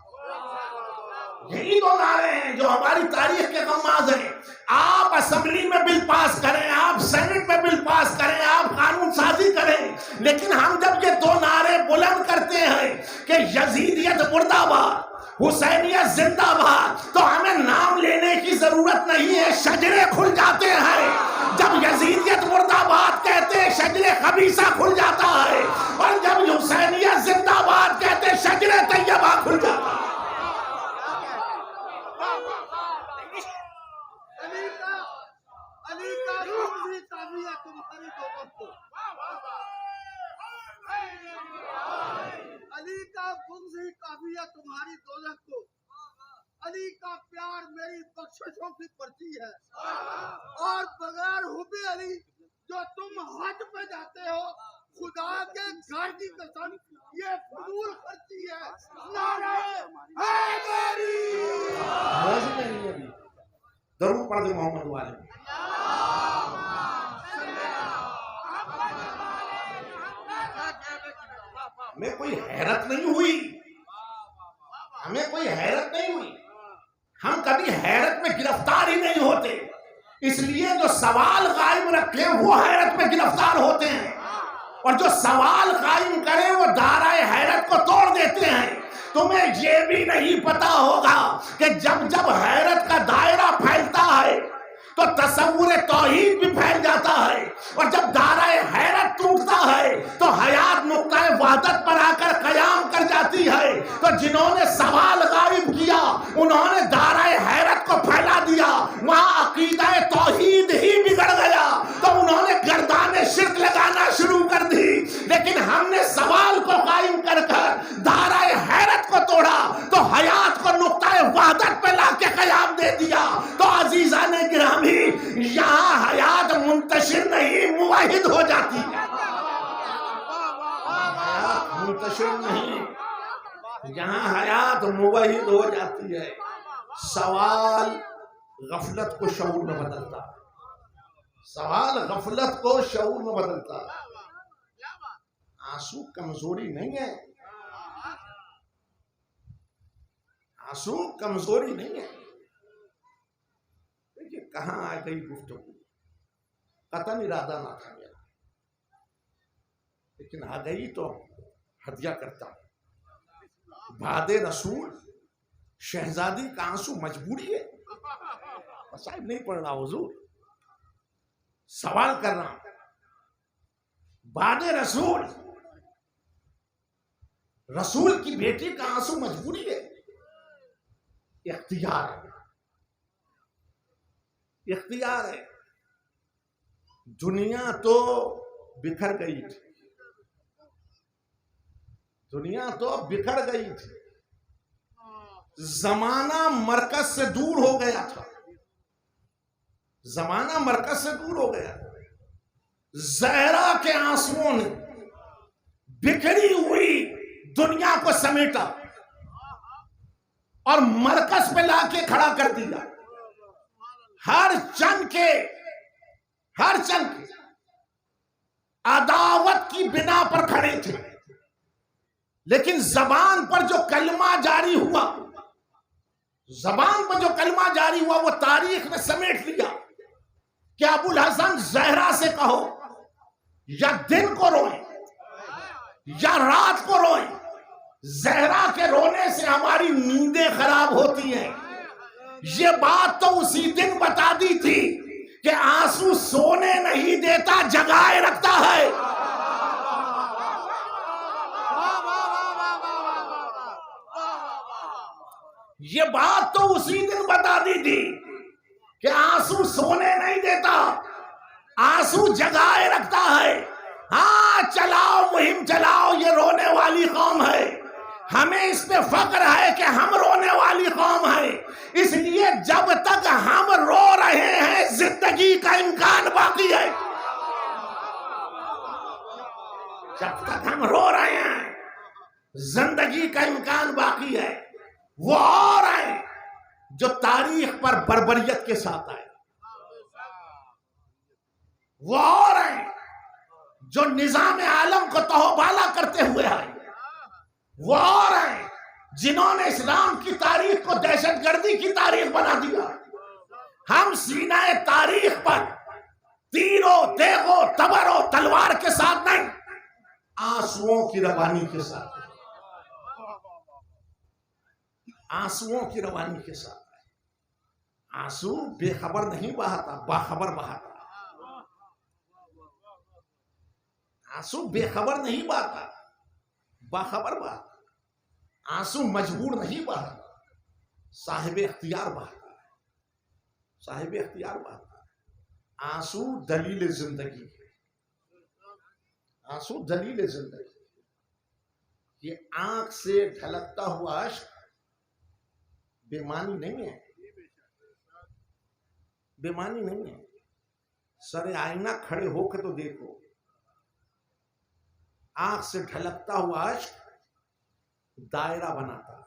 یہی دو نعرے ہیں جو ہماری تاریخ کے غماز ہیں. آپ اسمبلی میں بل پاس کریں، آپ سینٹ میں بل پاس کریں، آپ قانون سازی کریں، لیکن ہم جب یہ دو نعرے بلند کرتے ہیں کہ یزیدیت مردہ باد، حسینیت زندہ باد، تو ہمیں نام لینے کی ضرورت نہیں ہے، شجرے کھل جاتے ہیں. جب یزیدیت مردہ باد کہتے ہیں شجرے خبیثہ کھل جاتا ہے، اور جب حسینیت زندہ باد کہتے ہیں شجرے طیبہ کھل جاتا ہے.
علی کا فنز ہی کافی ہے تمہاری دولت کو. علی کا پیار میری بخششوں کی پرچی ہے، اور بغیر حب علی جو تم حج پہ جاتے ہو خدا کے گھر کی قسم یہ فضول خرچی ہے. نعرہ حیدری.
درود پڑھ دے محمد والے. ہمیں کوئی حیرت نہیں ہوئی، ہمیں کوئی حیرت نہیں ہوئی. ہم کبھی حیرت میں گرفتار ہی نہیں ہوتے. اس لیے جو سوال قائم رکھے وہ حیرت میں گرفتار ہوتے ہیں، اور جو سوال قائم کریں وہ دائرہ حیرت کو توڑ دیتے ہیں. تمہیں یہ بھی نہیں پتا ہوگا کہ جب جب حیرت کا دائرہ پھیلتا ہے تو تصور توحید بھی پھیل جاتا ہے، اور جب دائرہ حیرت ٹوٹتا ہے تو حیات نقطہ وحدت پر آ کر قیام کر جاتی ہے۔ تو جنہوں نے سوال غائب کیا انہوں نے دائرہ حیرت کو پھیلا دیا، وہاں عقیدہ توحید ہی بگڑ گیا، تو انہوں نے گردان شرک لگانا شروع کر دی۔ لیکن ہم نے سوال کو قائم کر دائرہ حیرت کو توڑا تو حیات کو نقطہ وحدت پہ لا کے قیام دے دیا۔ تو عزیزان گرامی، یہاں حیات منتشر نہیں موحد ہو جاتی ہے، حیات منتشر نہیں، یہاں حیات موحد ہو جاتی ہے۔ سوال غفلت کو شعور میں بدلتا ہے، سوال غفلت کو شعور میں بدلتا ہے۔ آنسو کمزوری نہیں ہے، آنسو کمزوری نہیں ہے۔ دیکھیے کہاں آ گئی گفتگو، قطعاً ارادہ نہ تھا میرا، لیکن آ گئی تو ہدیہ کرتا ہوں۔ بعد رسول شہزادی کا آنسو مجبوری ہے، صاحب نہیں پڑھ رہا حضور، سوال کر رہا ہوں۔ بعد رسول، رسول کی بیٹی کا آنسو مجبوری ہے، اختیار ہے، اختیار ہے۔ دنیا تو بکھر گئی تھی، دنیا تو بکھر گئی تھی، زمانہ مرکز سے دور ہو گیا تھا، زمانہ مرکز سے دور ہو گیا۔ زہرا کے آنسوؤں نے بکھری ہوئی دنیا کو سمیٹا اور مرکز پہ لا کے کھڑا کر دیا۔ ہر چند کے عداوت کی بنا پر کھڑے تھے، لیکن زبان پر جو کلمہ جاری ہوا، زبان پر جو کلمہ جاری ہوا وہ تاریخ نے سمیٹ لیا کہ ابو الحسن زہرا سے کہو یا دن کو روئیں یا رات کو روئیں، زہرا کے رونے سے ہماری نیندیں خراب ہوتی ہیں۔ یہ بات تو اسی دن بتا دی تھی کہ آنسو سونے نہیں دیتا، جگائے رکھتا ہے۔ یہ بات تو اسی دن بتا دی تھی کہ آنسو سونے نہیں دیتا، آنسو جگائے رکھتا ہے۔ ہاں چلاؤ مہم چلاؤ، یہ رونے والی قوم ہے، ہمیں اس پہ فخر ہے کہ ہم رونے والی قوم ہے۔ اس لیے جب تک ہم رو رہے ہیں زندگی کا امکان باقی ہے، جب تک ہم رو رہے ہیں زندگی کا امکان باقی ہے۔ وہ اور ہیں جو تاریخ پر بربریت کے ساتھ آئے، وہ اور ہیں جو نظام عالم کو تہوبالا کرتے ہوئے آئے، وہ اور ہیں جنہوں نے اسلام کی تاریخ کو دہشت گردی کی تاریخ بنا دیا۔ ہم سینہ تاریخ پر تیروں دیگوں تبروں تلوار کے ساتھ نہیں، آنسوؤں کی روانی کے ساتھ، آنسوؤں کی روانی کے ساتھ۔ آنسو بے خبر نہیں بہاتا، باخبر بہاتا۔ آنسو بے خبر نہیں بہاتا، باخبر بہاتا۔ آنسو مجبور نہیں بہاتا، صاحب اختیار بہاتا ہے، صاحب اختیار بہاتا ہے۔ آنسو دلیل زندگی ہے، آنسو دلیل زندگی۔ یہ آنکھ سے ڈھلکتا ہوا اشک بے معنی نہیں ہے، بے معنی نہیں ہے۔ سر آئینہ کھڑے ہو کے تو دیکھو، آنکھ سے ڈھلکتا ہوا اشک دائرہ بناتا ہے،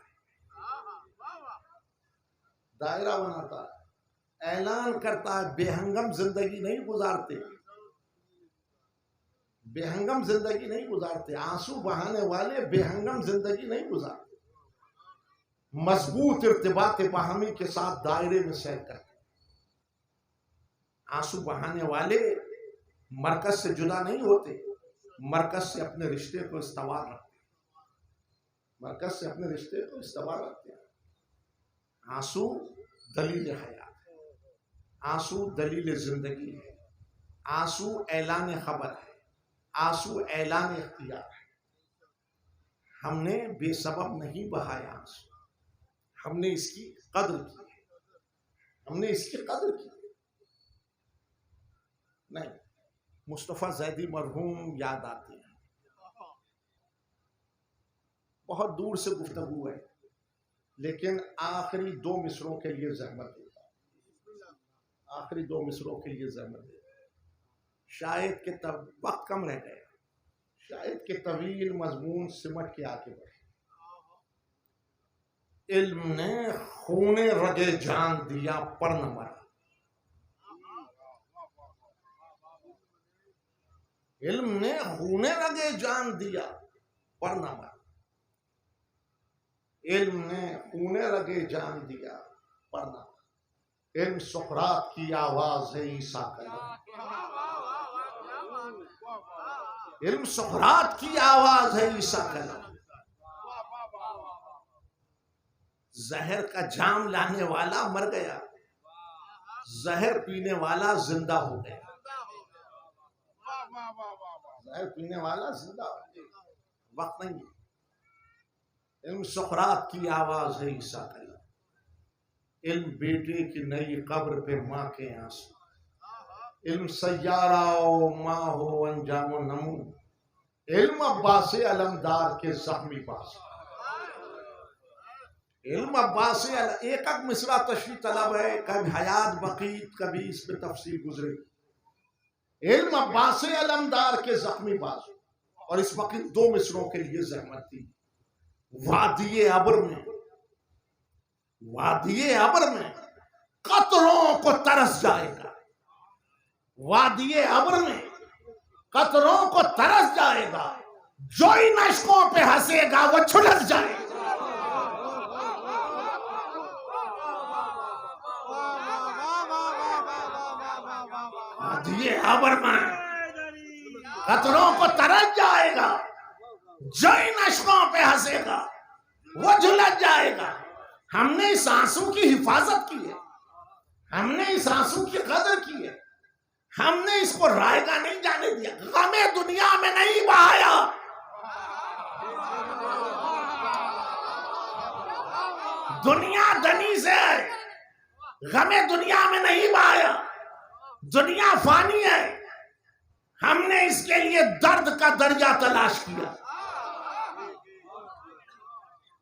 دائرہ بناتا ہے، اعلان کرتا ہے بے ہنگم زندگی نہیں گزارتے، بے ہنگم زندگی نہیں گزارتے۔ آنسو بہانے والے بے ہنگم زندگی نہیں گزارتے، مضبوط ارتباط باہمی کے ساتھ دائرے میں سیر کرتے۔ آنسو بہانے والے مرکز سے جدا نہیں ہوتے، مرکز سے اپنے رشتے کو استوار رکھتے ہیں، مرکز سے اپنے رشتے کو استوار رکھتے ہیں۔ آنسو دلیل حیات ہے، آنسو دلیل زندگی ہے، آنسو اعلان خبر ہے، آنسو اعلان اختیار ہے۔ ہم نے بے سبب نہیں بہایا آنسو، ہم نے اس کی قدر کی ہے، ہم نے اس کی قدر کی ہے۔ نہیں، مصطفیٰ زیدی مرحوم یاد آتے ہیں، بہت دور سے گفتگو ہے، لیکن آخری 2 مصروں کے لیے زحمت دیتا ہوں، آخری 2 مصروں کے لیے زحمت دیتا ہوں۔ شاید کہ وقت کم رہ گیا، شاید کہ طویل مضمون سمٹ کے آگے بڑھے۔ علم نے خون رگے جان دیا پر نہ مرا، علم نے خون رگے جان دیا پر نہ مرا، علم نے خون رگے جان دیا پر نہ مرا۔ علم سقراط کی آواز ہے عیسیٰ کلام، علم سقراط کی آواز ہے عیسیٰ کلام۔ زہر کا جام لانے والا مر گیا، زہر پینے والا زندہ ہو گیا، زہر پینے والا زندہ ہو گیا۔ وقت نہیں ہے۔ علم سقراط کی آواز ہے عیسیٰ کلام، علم بیٹے کی نئی قبر پہ ماں کے آنسو، علم سیارہ و ماں ہو انجام و نمو، علم عباس علمدار کے زخمی باز، علم عباس ایک مصرع تشریح طلب ہے، کبھی حیات بقیت، کبھی اس پہ تفصیل گزرے۔ علم عباس علمدار کے زخمی باز، اور اس وقت 2 مصروں کے لیے زحمت تھی۔ وادی ابر میں، وادی ابر میں قطروں کو ترس جائے گا، وادی ابر میں قطروں کو ترس جائے گا، جو ان اشکوں پہ ہنسے گا وہ چھلس جائے گا۔ وادی ابر میں قطروں کو ترس جائے گا، جو ان اشکوں پہ ہنسے گا وہ جھلس جائے گا۔ ہم نے اس آنسو کی حفاظت کی ہے، ہم نے اس آنسو کی قدر کی ہے، ہم نے اس کو رائے گا نہیں جانے دیا، غم دنیا میں نہیں بہایا، دنیا دنی سے ہے، غم دنیا میں نہیں بہایا، دنیا فانی ہے، ہم نے اس کے لیے درد کا دریا تلاش کیا،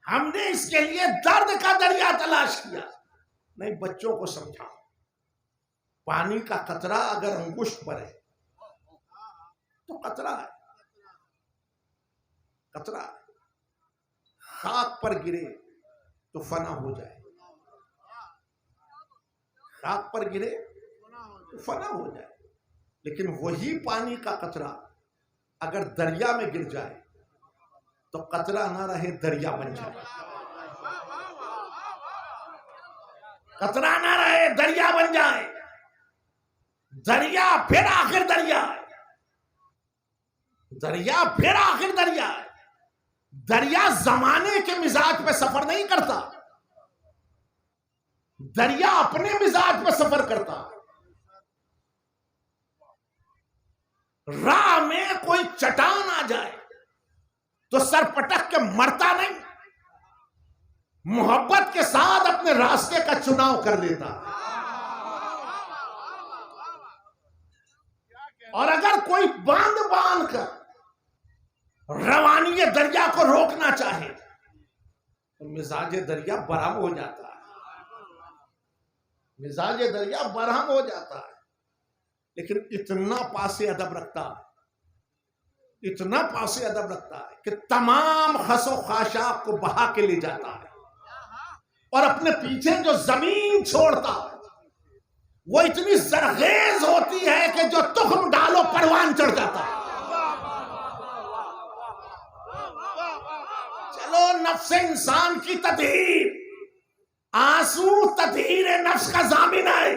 ہم نے اس کے لیے درد کا دریا تلاش کیا۔ نہیں، بچوں کو سمجھا، پانی کا قطرہ اگر انگشت پر ہے تو قطرہ ہے، قطرہ ہے، خاک پر گرے تو فنا ہو جائے، خاک پر گرے تو فنا ہو جائے، لیکن وہی پانی کا قطرہ اگر دریا میں گر جائے تو قطرہ نہ رہے، دریا بن جائے، قطرہ نہ رہے، دریا بن جائے، دریا پھر آخر دریا ہے، دریا پھر آخر دریا ہے۔ دریا زمانے کے مزاج پہ سفر نہیں کرتا، دریا اپنے مزاج پہ سفر کرتا۔ راہ میں کوئی چٹان آ جائے تو سر پٹک کے مرتا نہیں، محبت کے ساتھ اپنے راستے کا چناؤ کر لیتا۔ اور اگر کوئی باندھ کر روانی دریا کو روکنا چاہے تو مزاج دریا برہم ہو جاتا ہے، مزاج دریا برہم ہو جاتا ہے، لیکن اتنا پاس ادب رکھتا ہے، اتنا پاس ادب رکھتا ہے کہ تمام خس و خاشاک کو بہا کے لے جاتا ہے، اور اپنے پیچھے جو زمین چھوڑتا ہے وہ اتنی زرخیز ہوتی ہے کہ جو تخم ڈالو پروان چڑھ جاتا ہے۔ چلو، نفس انسان کی تطہیر، آنسو تطہیر نفس کا ضامن ہے،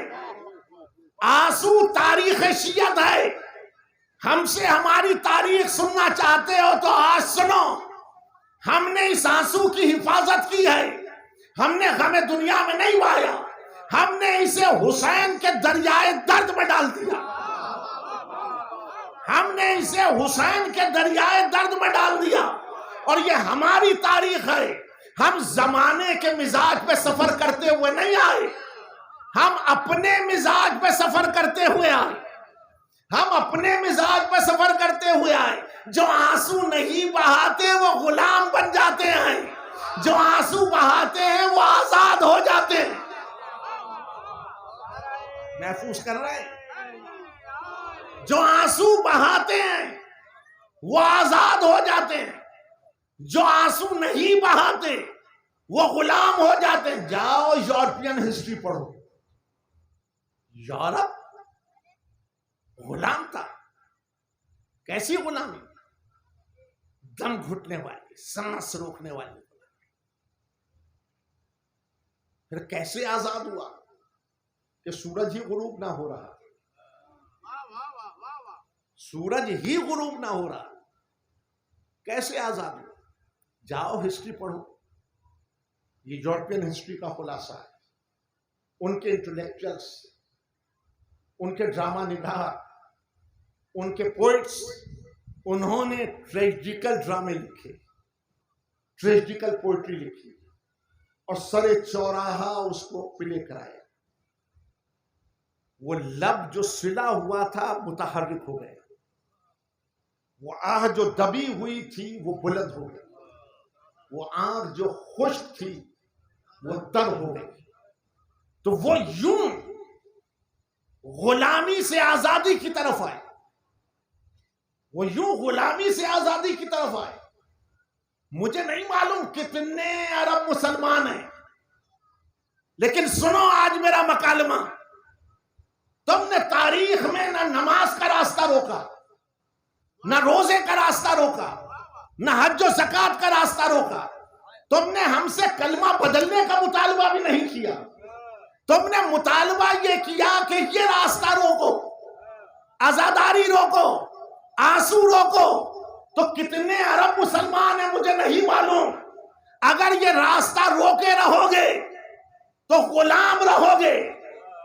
آنسو تاریخ شیعت ہے۔ ہم سے ہماری تاریخ سننا چاہتے ہو تو آج سنو، ہم نے اس آنسو کی حفاظت کی ہے، ہم نے غم دنیا میں نہیں بہایا، ہم نے اسے حسین کے دریائے درد میں ڈال دیا. ہم نے اسے حسین کے دریائے درد میں ڈال دیا. اور یہ ہماری تاریخ ہے. ہم زمانے کے مزاج پہ سفر کرتے ہوئے نہیں آئے, ہم اپنے مزاج پہ سفر کرتے ہوئے آئے. ہم اپنے مزاج پہ سفر کرتے ہوئے آئے. جو آنسو نہیں بہاتے وہ غلام بن جاتے ہیں, جو آنسو بہاتے ہیں وہ آزاد ہو جاتے ہیں. محفوظ کر رہے ہیں. جو آنسو بہاتے ہیں وہ آزاد ہو جاتے ہیں, جو آنسو نہیں بہاتے وہ غلام ہو جاتے ہیں. جاؤ یورپین ہسٹری پڑھو. یورپ غلام تھا. کیسی غلامی؟ دم گھٹنے والی, سانس روکنے والی. پھر کیسے آزاد ہوا؟ کہ سورج ہی غروب نہ ہو رہا, سورج ہی غروب نہ ہو رہا. کیسے آزاد ہوا؟ جاؤ ہسٹری پڑھو. یہ یورپین ہسٹری کا خلاصہ ہے. ان کے انٹلیکچوئلس, ان کے ڈرامہ نگار, ان کے پوئٹس, انہوں نے ٹریجیکل ڈرامے لکھے, ٹریجیکل پوئٹری لکھی, اور سر چوراہا اس کو پلے کرایا. وہ لب جو سلا ہوا تھا متحرک ہو گیا, وہ آہ جو دبی ہوئی تھی وہ بلند ہو گئی, وہ آنکھ جو خشک تھی وہ تر ہو گئی. تو وہ یوں غلامی سے آزادی کی طرف آئے, وہ یوں غلامی سے آزادی کی طرف آئے. مجھے نہیں معلوم کتنے عرب مسلمان ہیں, لیکن سنو آج میرا مکالمہ. تم نے تاریخ میں نہ نماز کا راستہ روکا, نہ روزے کا راستہ روکا, نہ حج و زکات کا راستہ روکا. تم نے ہم سے کلمہ بدلنے کا مطالبہ بھی نہیں کیا. تم نے مطالبہ یہ کیا کہ یہ راستہ روکو, عزاداری روکو, آنسو روکو. تو کتنے عرب مسلمان ہیں مجھے نہیں معلوم. اگر یہ راستہ روکے رہو گے تو غلام رہو گے,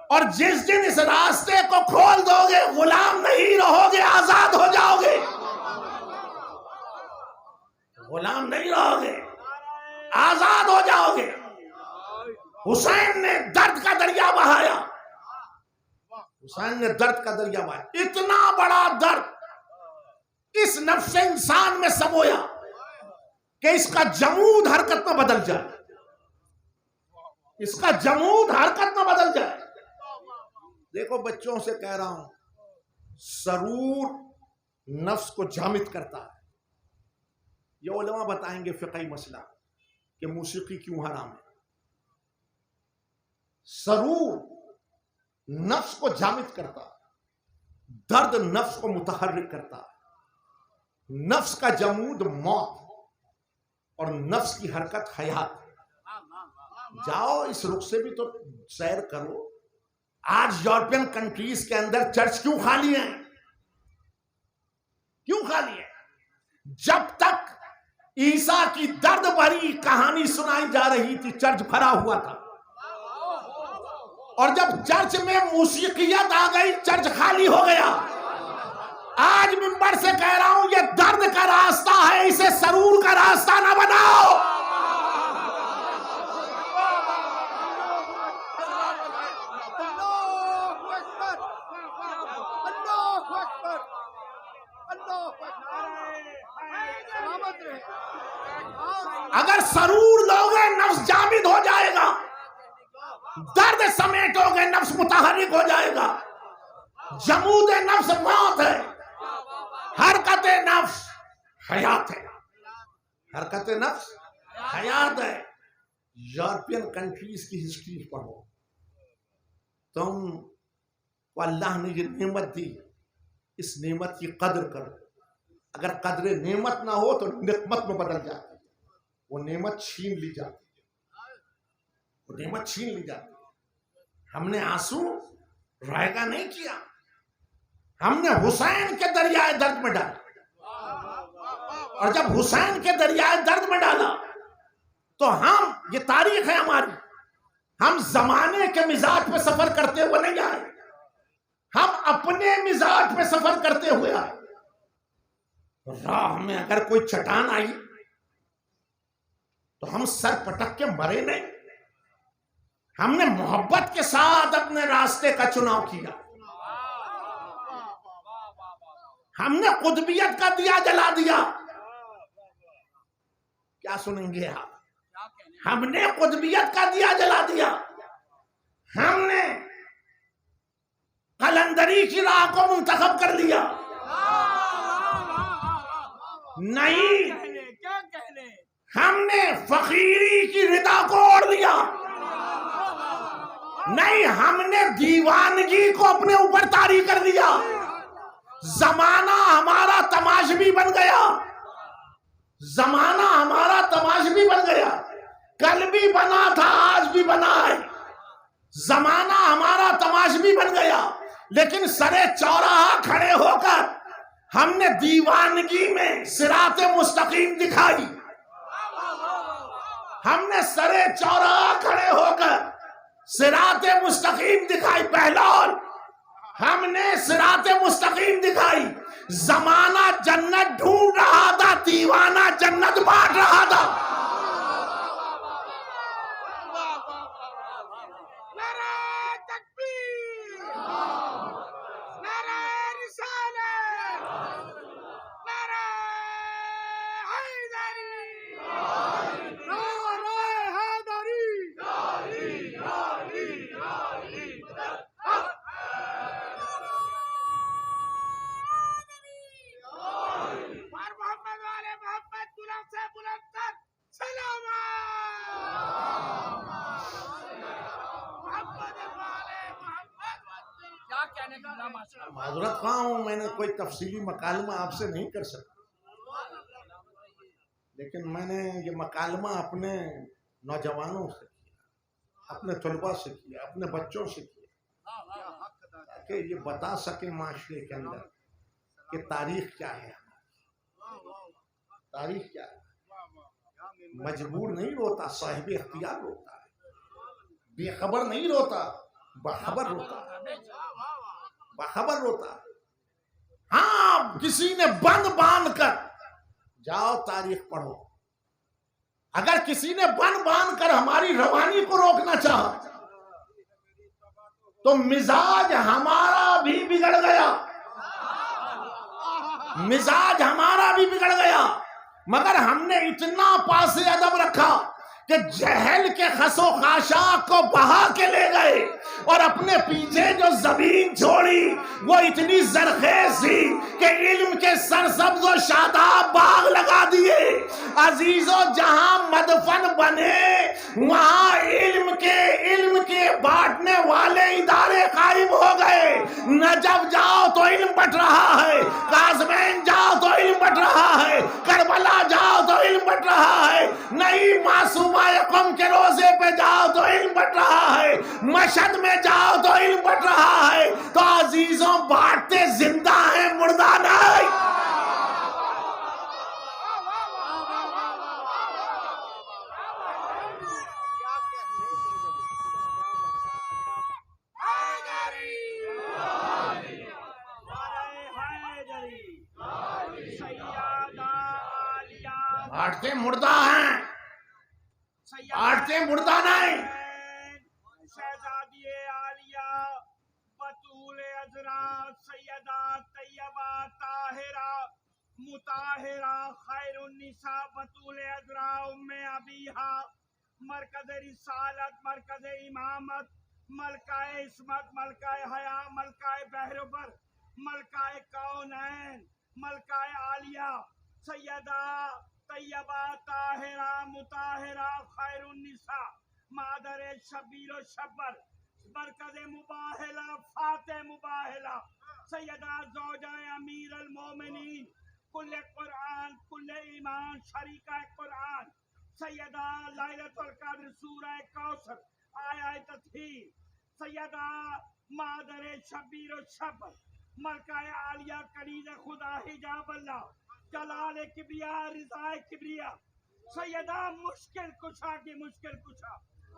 اور جس دن اس راستے کو کھول دو گے غلام نہیں رہو گے, آزاد ہو جاؤ گے. غلام نہیں رہو گے, آزاد ہو جاؤ گے. حسین نے درد کا دریا بہایا, حسین نے درد کا دریا بہایا. اتنا بڑا درد اس نفس انسان میں سمویا کہ اس کا جمود حرکت میں بدل جائے, اس کا جمود حرکت میں بدل جائے. دیکھو بچوں سے کہہ رہا ہوں, سرور نفس کو جامد کرتا ہے. یہ علماء بتائیں گے فقہی مسئلہ کہ موسیقی کیوں حرام ہے. سرور نفس کو جامد کرتا ہے, درد نفس کو متحرک کرتا ہے. نفس کا جمود موت اور نفس کی حرکت حیات. جاؤ اس رخ سے بھی تو سیر کرو. آج یورپین کنٹریز کے اندر چرچ کیوں خالی ہیں؟ کیوں خالی ہیں؟ جب تک عیسیٰ کی درد بھری کہانی سنائی جا رہی تھی چرچ بھرا ہوا تھا, اور جب چرچ میں موسیقیت آ گئی چرچ خالی ہو گیا. آج منبر سے کہہ رہا ہوں یہ درد کا راستہ ہے, اسے سرور کا راستہ نہ بناؤ. اگر سرور لوگے نفس جامد ہو جائے گا, درد سمیٹو گے نفس متحرک ہو جائے گا. جمود نفس موت ہے, حرکت نفس حیات ہے, حرکت نفس حیات ہے. یورپین کنٹریز کی ہسٹری پڑھو. تم کو اللہ نے یہ نعمت دی, اس نعمت کی قدر کرو. اگر قدر نعمت نہ ہو تو نقمت میں بدل جاتی ہے. وہ نعمت چھین لی جاتی ہے, وہ نعمت چھین لی جاتی ہے. ہم نے آنسو رائے کا نہیں کیا, ہم نے حسین کے دریائے درد میں ڈالا. اور جب حسین کے دریائے درد میں ڈالا تو ہم, یہ تاریخ ہے ہماری, ہم زمانے کے مزاج پہ سفر کرتے ہوئے نہیں آئے، ہم اپنے مزاج پہ سفر کرتے ہوئے آئے۔ راہ میں اگر کوئی چٹان آئی تو ہم سر پٹک کے مرے نہیں، ہم نے محبت کے ساتھ اپنے راستے کا چناؤ کیا، ہم نے قطبیت کا دیا جلا دیا۔ کیا سنیں گے آپ؟ ہم نے قطبیت کا دیا جلا دیا، ہم نے قلندری کی راہ کو منتخب کر لیا۔ نہیں، ہم نے فقیری کی ردا کو اوڑھ لیا۔ نہیں، ہم نے دیوانگی کو اپنے اوپر طاری کر لیا۔ زمانہ ہمارا تماشبی بن گیا، زمانہ ہمارا تماشبی بن گیا، کل بھی بنا تھا آج بھی بنا ہے۔ زمانہ ہمارا تماشبی بن گیا، لیکن سرے چوراہا کھڑے ہو کر ہم نے دیوانگی میں صراط مستقیم دکھائی۔ ہم نے سرے چوراہا کھڑے ہو کر صراط مستقیم دکھائی۔ پہلول ہم نے صراط مستقیم دکھائی۔ زمانہ جنت ڈھونڈ رہا تھا، دیوانہ جنت بانٹ رہا تھا۔ معذرت خواہ ہوں، میں نے کوئی تفصیلی مکالمہ آپ سے نہیں کر سکتا، لیکن میں نے یہ مکالمہ اپنے نوجوانوں سے کیا، اپنے طلباء سے کیا، اپنے بچوں سے کیا، تاکہ یہ بتا سکیں معاشرے کے اندر کہ تاریخ کیا ہے، تاریخ کیا ہے۔ مجبور نہیں روتا، صاحب اختیار روتا ہے، بے خبر نہیں روتا، باخبر روتا ہے، باخبر روتا ہے۔ ہاں، کسی نے بند باندھ کر جاؤ تاریخ پڑھو، اگر کسی نے بند باندھ کر ہماری روانی کو روکنا چاہا تو مزاج ہمارا بھی بگڑ گیا، مزاج ہمارا بھی بگڑ گیا، مگر ہم نے اتنا پاس ادب رکھا کہ جہل کے خس و خاشاک کو بہا کے لے گئے، اور اپنے پیچھے جو زمین چھوڑی وہ اتنی زرخیز تھی کہ علم کے سرسبز و شاداب باغ لگا دیے۔ عزیزو، جہاں مدفن بنے وہاں علم کے بانٹنے والے ادارے قائم ہو گئے۔ نجف جاؤ تو علم بٹ رہا ہے، قازمین جاؤ تو علم بٹ رہا ہے، کربلا جاؤ تو علم بٹ رہا ہے، نہیں معصومہ قم کے روزے پہ جاؤ تو علم بٹ رہا ہے، مشہد میں جاؤ تو علم بٹ رہا ہے۔ تو عزیزوں، بانٹتے زندہ ہیں، مردہ نہیں۔ بانٹتے مردہ ہیں، بانٹتے مردہ نہیں۔
شہزادی عالیہ بطول عذرا سیدہ طیبہ طاہرہ مطہرہ خیر النساء بطول عذرا ام ابیہا، مرکز رسالت، مرکز امامت، ملکہ عصمت، ملکہ حیا، ملکہ بحربر، ملکہ کونین، ملکہ عالیہ سیدہ طیبہ طاہرہ مطہرہ خیر النساء، مادر شبیر و شبر، مرکز مباہلہ فاتح مباہلہ، سیدہ زوجہ امیر المومنین، کل قرآن کل ایمان شریکہ قرآن، سیدہ لیلۃ القدر سورہ کوثر آیہ تطہیر، سیدہ مادر شبیر و شبر، ملکہ عالیہ کنیز خدا حجاب اللہ، جلال کبریا رضا کبریا، سیدہ مشکل کشا کی مشکل کشا،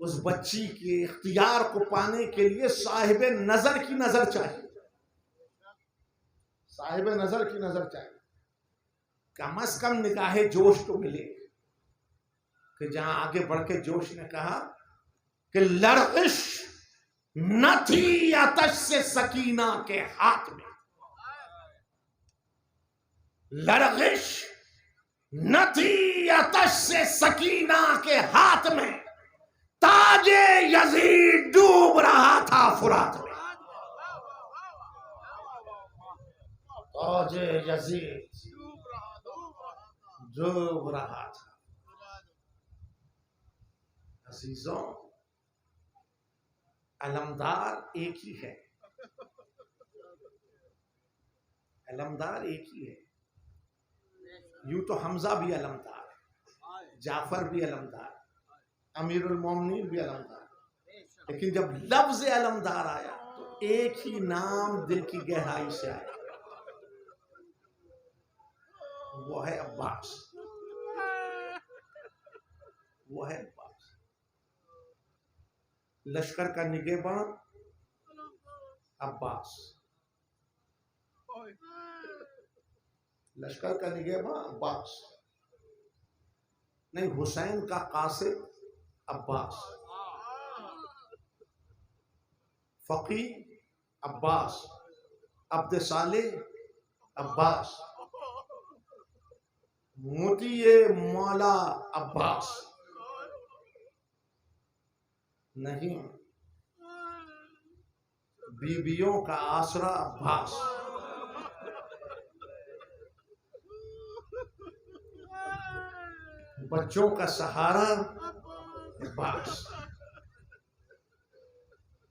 اس بچی کے اختیار کو پانے کے لیے صاحب نظر کی نظر چاہیے، صاحب نظر کی نظر چاہیے، کم از کم نگاہ جوش تو ملے، کہ جہاں آگے بڑھ کے جوش نے کہا کہ لرزش نہ تھی آتش سے سکینہ کے ہاتھ میں، لرزش نہ تھی آتش سے سکینہ کے ہاتھ میں، تاج یزید ڈوب رہا تھا فرات میں، تاج یزید ڈوب رہا تھا۔ عزیزوں، علمدار ایک ہی ہے، علمدار ایک ہی ہے۔ یوں تو حمزہ بھی علمدار، جعفر بھی علمدار، امیر المومنین بھی علمدار، لیکن جب لفظ علمدار آیا تو ایک ہی نام دل کی گہرائی سے آیا، وہ ہے عباس، وہ ہے عباس۔ لشکر کا نگہباں عباس، لشکر کا نگہباں عباس، نہیں حسین کا قاصد عباس، فقی عباس، عبد صالح عباس، مطیع مولا عباس، نہیں بیویوں کا آسرا عباس، بچوں کا سہارا عباس،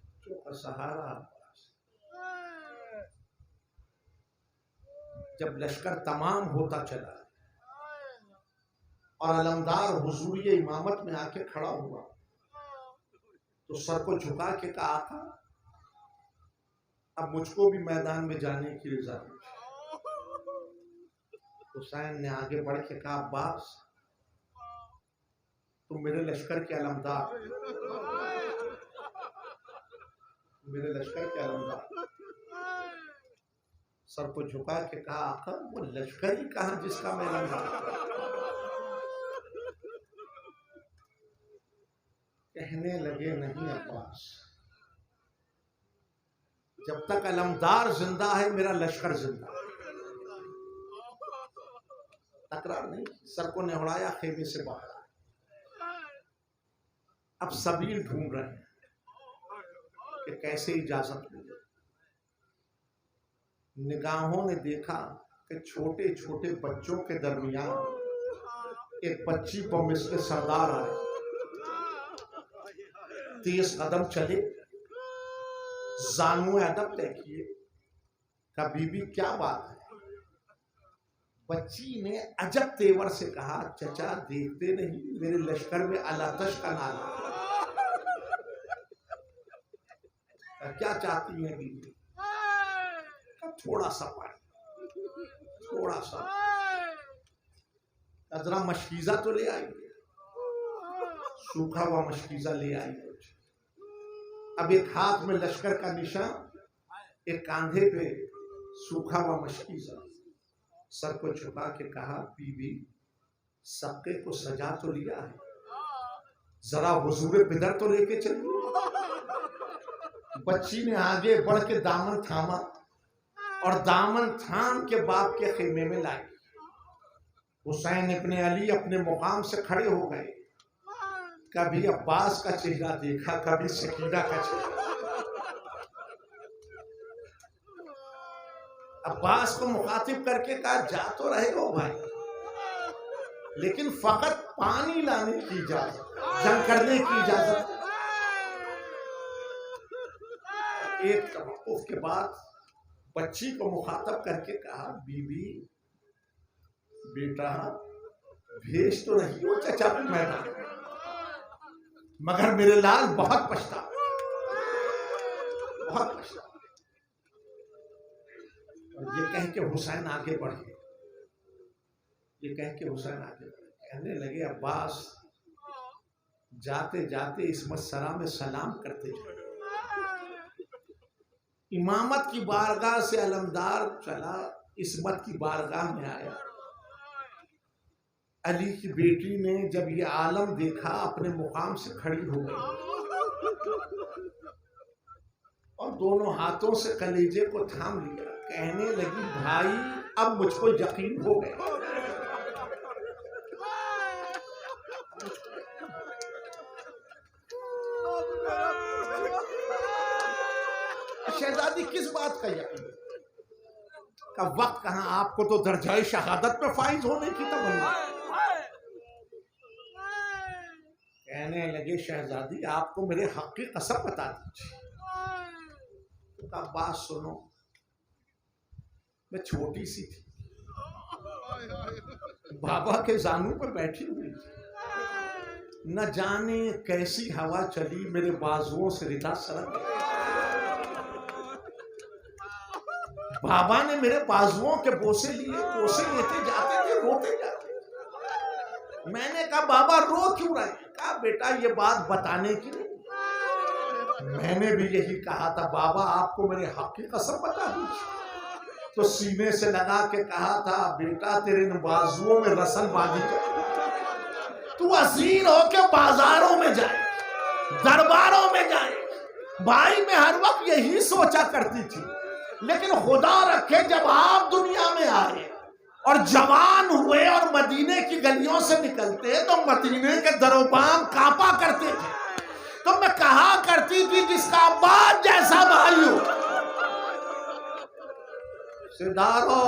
بچوں کا سہارا عباس۔ جب لشکر تمام ہوتا چلا اور علمدار حضور امامت میں آ کے کھڑا ہوا تو سر کو جھکا کے کہا، آقا اب مجھ کو بھی میدان میں جانے کی اجازت۔ حسین نے آگے بڑھ کے کہا، عباس تم میرے لشکر کے علمدار، میرے لشکر کے علمدار۔ سر کو جھکا کے کہا، آقا وہ لشکر ہی کہاں جس کا میں علمدار۔ کہنے لگے، نہیں عباس، جب تک علمدار زندہ ہے میرا لشکر زندہ ہے۔ تکرار نہیں، سر کو نہڑایا، خیمے سے باہر آئے۔ اب سبیل ڈھونڈ رہے ہیں کہ کیسے اجازت ملے۔ نگاہوں نے دیکھا کہ چھوٹے چھوٹے بچوں کے درمیان ایک بچی بمثل سردار آئے، تیز قدم چلے، زانو ادب طے کیے، کہا بی بی کیا بات ہے؟ بچی نے عجب تیور سے کہا، چچا دیکھتے نہیں میرے لشکر میں الاتش کا نالا ہے۔ کیا چاہتی ہیں بی بی؟ تھوڑا سا پانی، تھوڑا سا، ذرا مشکیزہ تو لے آئی، سوکھا ہوا مشکیزہ لے آئی۔ اب ایک ہاتھ میں لشکر کا نشان، ایک کاندھے پہ سوکھا ہوا مشکیزہ۔ سر کو چھپا کے کہا، بی بی سقے کو سجا تو لیا ہے، ذرا حضور بدر تو لے کے چلی۔ بچی نے آگے بڑھ کے دامن تھاما اور دامن تھام کے باپ کے خیمے میں لائی۔ حسین ابن علی اپنے مقام سے کھڑے ہو گئے، کبھی عباس کا چہرہ دیکھا، کبھی سکینہ کا چہرہ۔ عباس کو مخاطب کر کے کہا، جا تو رہے ہو بھائی، لیکن فقط پانی لانے کی اجازت، جنگ کرنے کی اجازت۔ ایک توقف کے بعد بچی کو مخاطب کر کے کہا، بی بی بیٹا بھیج تو رہی ہو چچا کو میدان، مگر میرے لال بہت پچھتا، بہت پچھتا۔ اور یہ کہہ کے حسین آگے بڑھے، یہ کہہ کے حسین آگے بڑھے، کہنے لگے، عباس جاتے جاتے عصمت سرا میں سلام کرتے جائیں. امامت کی بارگاہ سے علمدار چلا، عصمت کی بارگاہ میں آیا. علی کی بیٹی نے جب یہ عالم دیکھا اپنے مقام سے کھڑی ہو گئی اور دونوں ہاتھوں سے کلیجے کو تھام لیا. کہنے لگی بھائی اب مجھ کو یقین ہو گیا. شہزادی کس بات کا یقین کا وقت کہاں، آپ کو تو درجہ شہادت میں فائز ہونے کی تمنا. کہنے لگے شہزادی آپ کو میرے حق کی قسم بتا دیجیے. بات سنو، میں چھوٹی سی تھی، بابا کے زانوں پر بیٹھی ہوئی تھی، نہ جانے کیسی ہوا چلی میرے بازوؤں سے ردا سرک گئی. بابا نے میرے بازوؤں کے بوسے لیے، بوسے لیتے جاتے تھے، روتے جاتے. میں نے کہا بابا رو کیوں رہے ہیں؟ کہا بیٹا یہ بات بتانے کی نہیں. میں نے بھی یہی کہا تھا بابا آپ کو میرے حق کی قسم بتا دیجیے. تو سینے سے لگا کے کہا تھا بیٹا تیرے ان بازوؤں میں رسل بازی کر، تو اسیر ہو کے بازاروں میں جائے، درباروں میں جائے. بھائی میں ہر وقت یہی سوچا کرتی تھی، لیکن خدا رکھے جب آپ دنیا میں آئے اور جوان ہوئے اور مدینے کی گلیوں سے نکلتے تو مدینے کے در و بام کانپا کرتے تھے. تو میں کہا کرتی تھی جس کا عباس جیسا بھائی ہو. سدھارو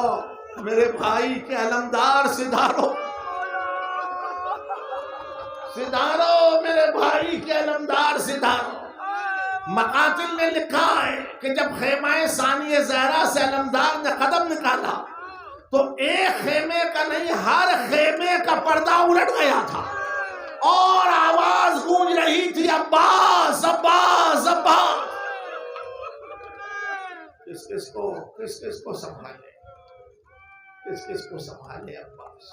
میرے بھائی کے علمدار، سدھارو، سدھارو میرے بھائی کے علمدار، سدھارو. مقاتل نے لکھا ہے کہ جب خیمہ ثانیہ زہرا سے علمدار نے قدم نکالا تو ایک خیمے کا نہیں ہر خیمے کا پردہ الٹ گیا تھا اور آواز گونج رہی تھی عباس عباس عباس. کس کو سنبھالے، کس کو سنبھالے عباس.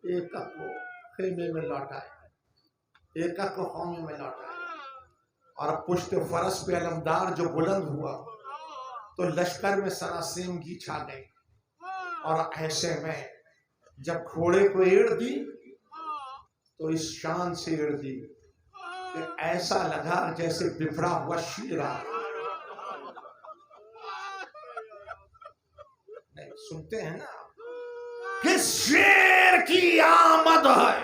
ایک کو خیمے میں لوٹائے، ایک کو خیمے میں لوٹائے. اور پشت فرس پہ علمدار جو بلند ہوا تو لشکر میں سراسیمگی چھا گئی. اور ایسے میں جب گھوڑے کو ایڑ دی تو اس شان سے ایڑ دی کہ ایسا لگا جیسے بفرا ہوا شیر آ. نہیں سنتے ہیں نا، کس شیر کی آمد ہے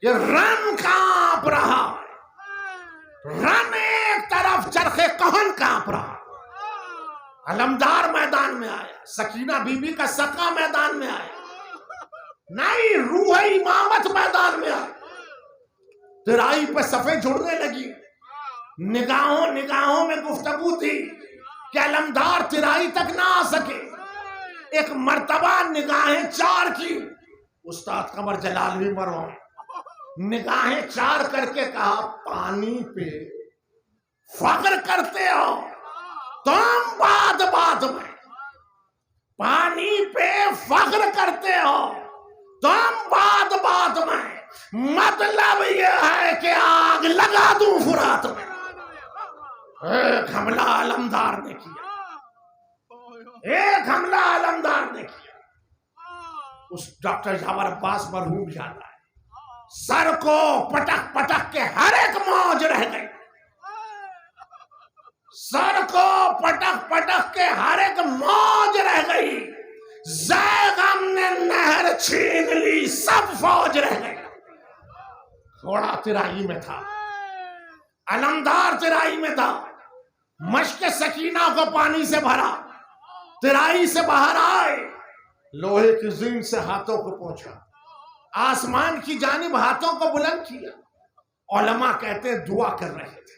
کہ رن کانپ رہا ہے، رن ایک طرف چرخے کہن کانپ رہا. علمدار میدان میں آیا، سکینہ بی بی کا سقا میدان میں آیا، نہیں روح امامت میدان میں آئی. ترائی پہ صفیں جڑنے لگی، نگاہوں میں گفتگو تھی کہ علمدار ترائی تک نہ آ سکے. ایک مرتبہ نگاہیں چار کی، استاد قمر جلالوی مرحوم نگاہیں چار کر کے کہا پانی پہ فخر کرتے ہو تم بات بات میں، پانی پہ فخر کرتے ہو تم بات بات میں، مطلب یہ ہے کہ آگ لگا دوں فرات میں. ایک حملہ علمدار نے کیا، ایک حملہ علمدار نے کیا. اس ڈاکٹر یاور عباس مرحوم یاد آئے، سر کو پٹک پٹک کے ہر ایک موج رہ گئی، سر کو پٹک پٹک کے ہر ایک موج رہ گئی. زیغم نے نہر چھین لی، سب فوج رہ گئی. گھوڑا ترائی میں تھا، علمدار ترائی میں تھا، مشق سکینہ کو پانی سے بھرا، ترائی سے باہر آئے، لوہے کی زین سے ہاتھوں کو پہنچا، آسمان کی جانب ہاتھوں کو بلند کیا. علماء کہتے ہیں دعا کر رہے تھے،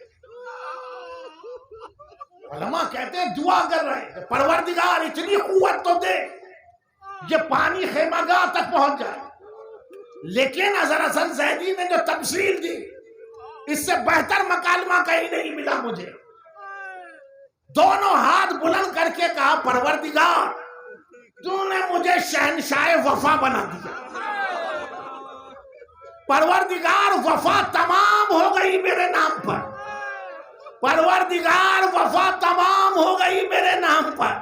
علماء کہتے ہیں دعا کر رہے تھے پروردگار اتنی قوت تو دے یہ پانی خیمہ گاہ تک پہنچ جائے. لیکن اظہر حسن زیدی نے جو تفصیل دی اس سے بہتر مکالمہ کہیں نہیں ملا مجھے. دونوں ہاتھ بلند کر کے کہا پروردگار تو نے مجھے شہنشاہ وفا بنا دیا، پروردگار وفا تمام ہو گئی میرے نام پر، پروردگار وفا تمام ہو گئی میرے نام پر.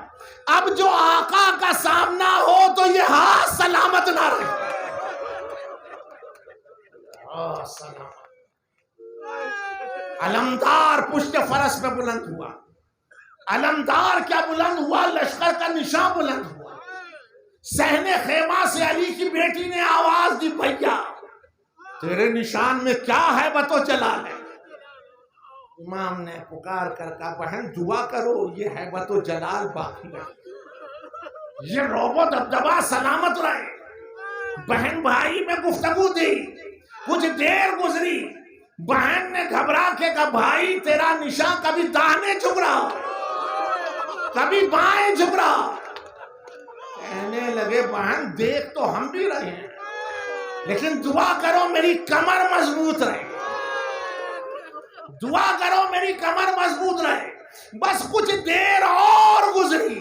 اب جو آقا کا سامنا ہو تو یہ ہاتھ سلامت نہ رہے. علمدار پشت فرس پہ بلند ہوا. علمدار کیا بلند ہوا؟ لشکر کا نشان بلند ہوا. صحن خیمہ سے علی کی بیٹی نے آواز دی، بھیا تیرے نشان میں کیا ہے بتو جلال ہے. امام نے پکار کر کہا بہن دعا کرو یہ ہیبت و جلال باقی ہے، یہ رعب و دبدبہ سلامت رہے. بہن بھائی میں گفتگو دی، کچھ دیر گزری، بہن نے گھبرا کے کہا بھائی تیرا نشان کبھی داہنے جھک رہا کبھی بائیں جھک رہا. کہنے لگے بہن دیکھ تو ہم بھی رہے ہیں لیکن دعا کرو میری کمر مضبوط رہے، دعا کرو میری کمر مضبوط رہے. بس کچھ دیر اور گزری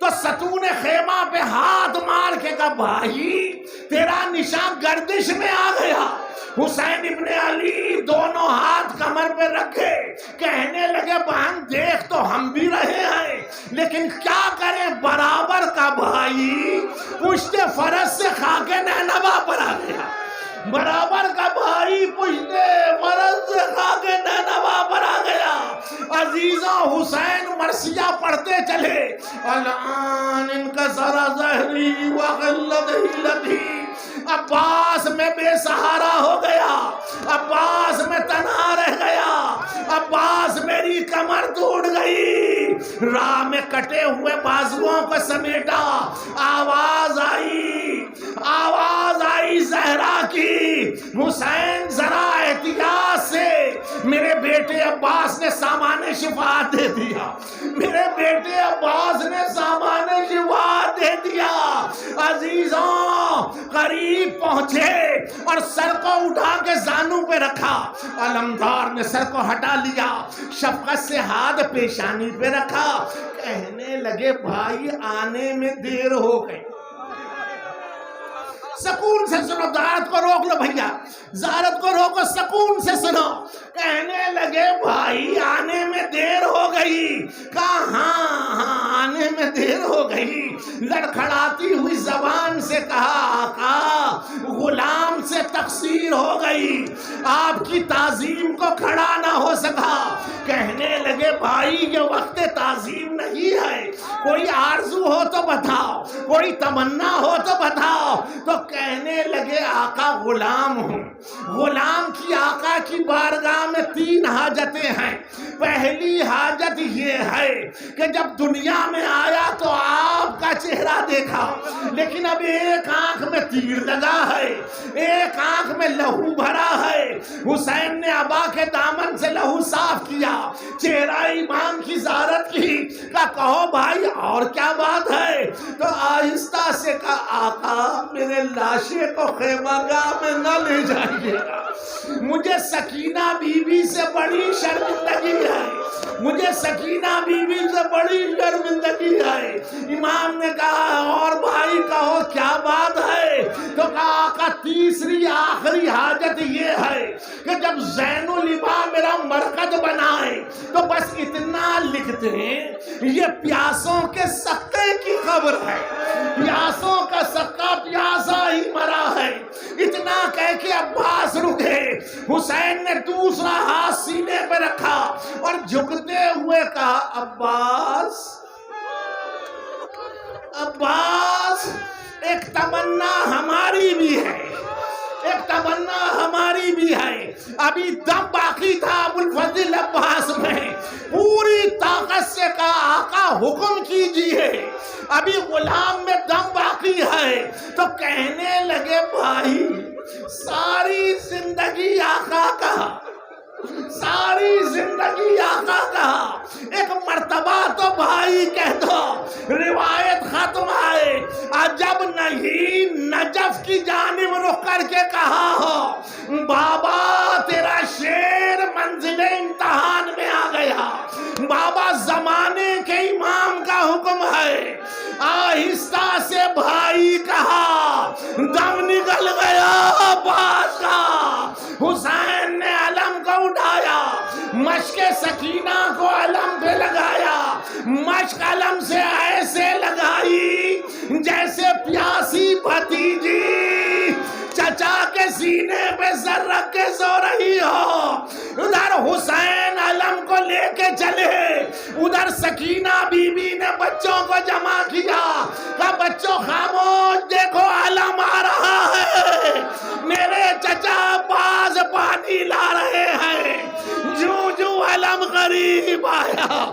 تو ستون خیمہ پہ ہاتھ مار کے کہا بھائی تیرا نشان گردش میں آ گیا. حسین ابن علی دونوں ہاتھ کمر پہ رکھے، کہنے لگے بہن دیکھ تو ہم بھی رہے ہیں لیکن کیا کریں، برابر کا بھائی پشت فرس سے خاک نینوا پر آ گیا. برابر کا بھائی پشت فرس سے خاک نینوا پر آ گیا. عزیزاں حسین مرثیہ پڑھتے چلے، الان انکسر ظہری وغلت ہلتی. عباس میں بے سہارا ہو گیا، عباس میں تنہا رہ گیا، عباس میری کمر ٹوٹ گئی. راہ میں کٹے ہوئے بازوؤں کو سمیٹا، آواز آئی زہرا کی، حسین ذرا احتیاط سے. میرے بیٹے عباس نے سامان شفاعت دے دیا، میرے بیٹے عباس نے سامان شفاعت دے دیا. عزیزوں قریب پہنچے اور سر کو اٹھا کے زانوں پہ رکھا. علمدار نے سر کو ہٹا لیا، شفقت سے ہاتھ پیشانی پہ رکھا. کہنے لگے بھائی آنے میں دیر ہو گئی. سکون سے سنو، زیارت کو روک لو بھیا، زیارت کو روکو، سکون سے سنو. کہنے لگے بھائی آنے میں دیر ہو گئی. کہا ہاں آنے میں دیر ہو گئی. لڑکھڑاتی ہوئی زبان سے کہا آقا غلام سے تقصیر ہو گئی، آپ کی تعظیم کو کھڑا نہ ہو سکا. کہنے لگے بھائی یہ وقت تعظیم نہیں ہے، کوئی آرزو ہو تو بتاؤ، کوئی تمنا ہو تو بتاؤ. تو کہنے لگے آقا غلام ہوں، غلام کی آقا کی بارگاہ میں 3 حاجتیں ہیں. پہلی حاجت یہ ہے کہ جب دنیا میں آیا تو آپ کا چہرہ دیکھا لیکن اب ایک آنکھ میں تیر لگا ہے، ایک آنکھ میں لہو بھرا ہے. حسین نے ابا کے دامن سے لہو صاف کیا، چہرہ ایمان کی زیارت کی. کہو بھائی اور کیا بات ہے؟ تو آہستہ سے کہا آقا میرے لاشے کو خیمہ گاہ میں نہ لے جائیے گا، مجھے سکینہ بی بی سے بڑی شرمندگی ہے، مجھے سکینہ بی بی سے بڑی شرمندگی ہے. امام نے کہا اور بھائی کہو کیا بات ہے؟ تو کہا آقا تیسری آخری حاجت یہ ہے کہ جب زین العبا میرا مرکز بنائے تو بس اتنا لکھتے ہیں یہ پیاسوں کے سقے کی خبر ہے، پیاسوں کا سقا پیاسا ہی مرا ہے. اتنا کہہ کے عباس رکے. حسین نے دوسرا ہاتھ سینے پہ رکھا اور جھکتے ہوئے کہا عباس ایک تمنا ہماری بھی ہے، ایک تمنا ہماری بھی ہے. ابھی دم باقی تھا ابوالفضل عباس میں، پوری طاقت سے کہا آقا حکم کیجئے، ابھی غلام میں دم باقی ہے. تو کہنے لگے بھائی ساری زندگی آقا کا، ساری زندگی آقا کا، ایک مرتبہ تو بھائی کہہ دو. روایت ختم ہے، عجب نہیں نجف کی جانب رخ کر کے کہا ہو بابا تیرا شیر منزل امتحان میں آ گیا، بابا زمانے کے امام کا حکم ہے. آہستہ سے بھائی کہا دم نکل گیا بادشاہ. مشق سکینہ کو علم پہ لگایا، مشق علم سے ایسے لگائی جیسے پیاسی بھتیجی چچا کے سینے پہ سر رکھ کے سو رہی ہو۔ ادھر حسین علم کو لے کے چلے، ادھر سکینہ بی بی نے بچوں کو جمع کیا، کہا بچوں خاموش، دیکھو علم آ رہا ہے، میرے چچا باز پانی لا رہے ہیں۔ جو جو علم قریب آیا،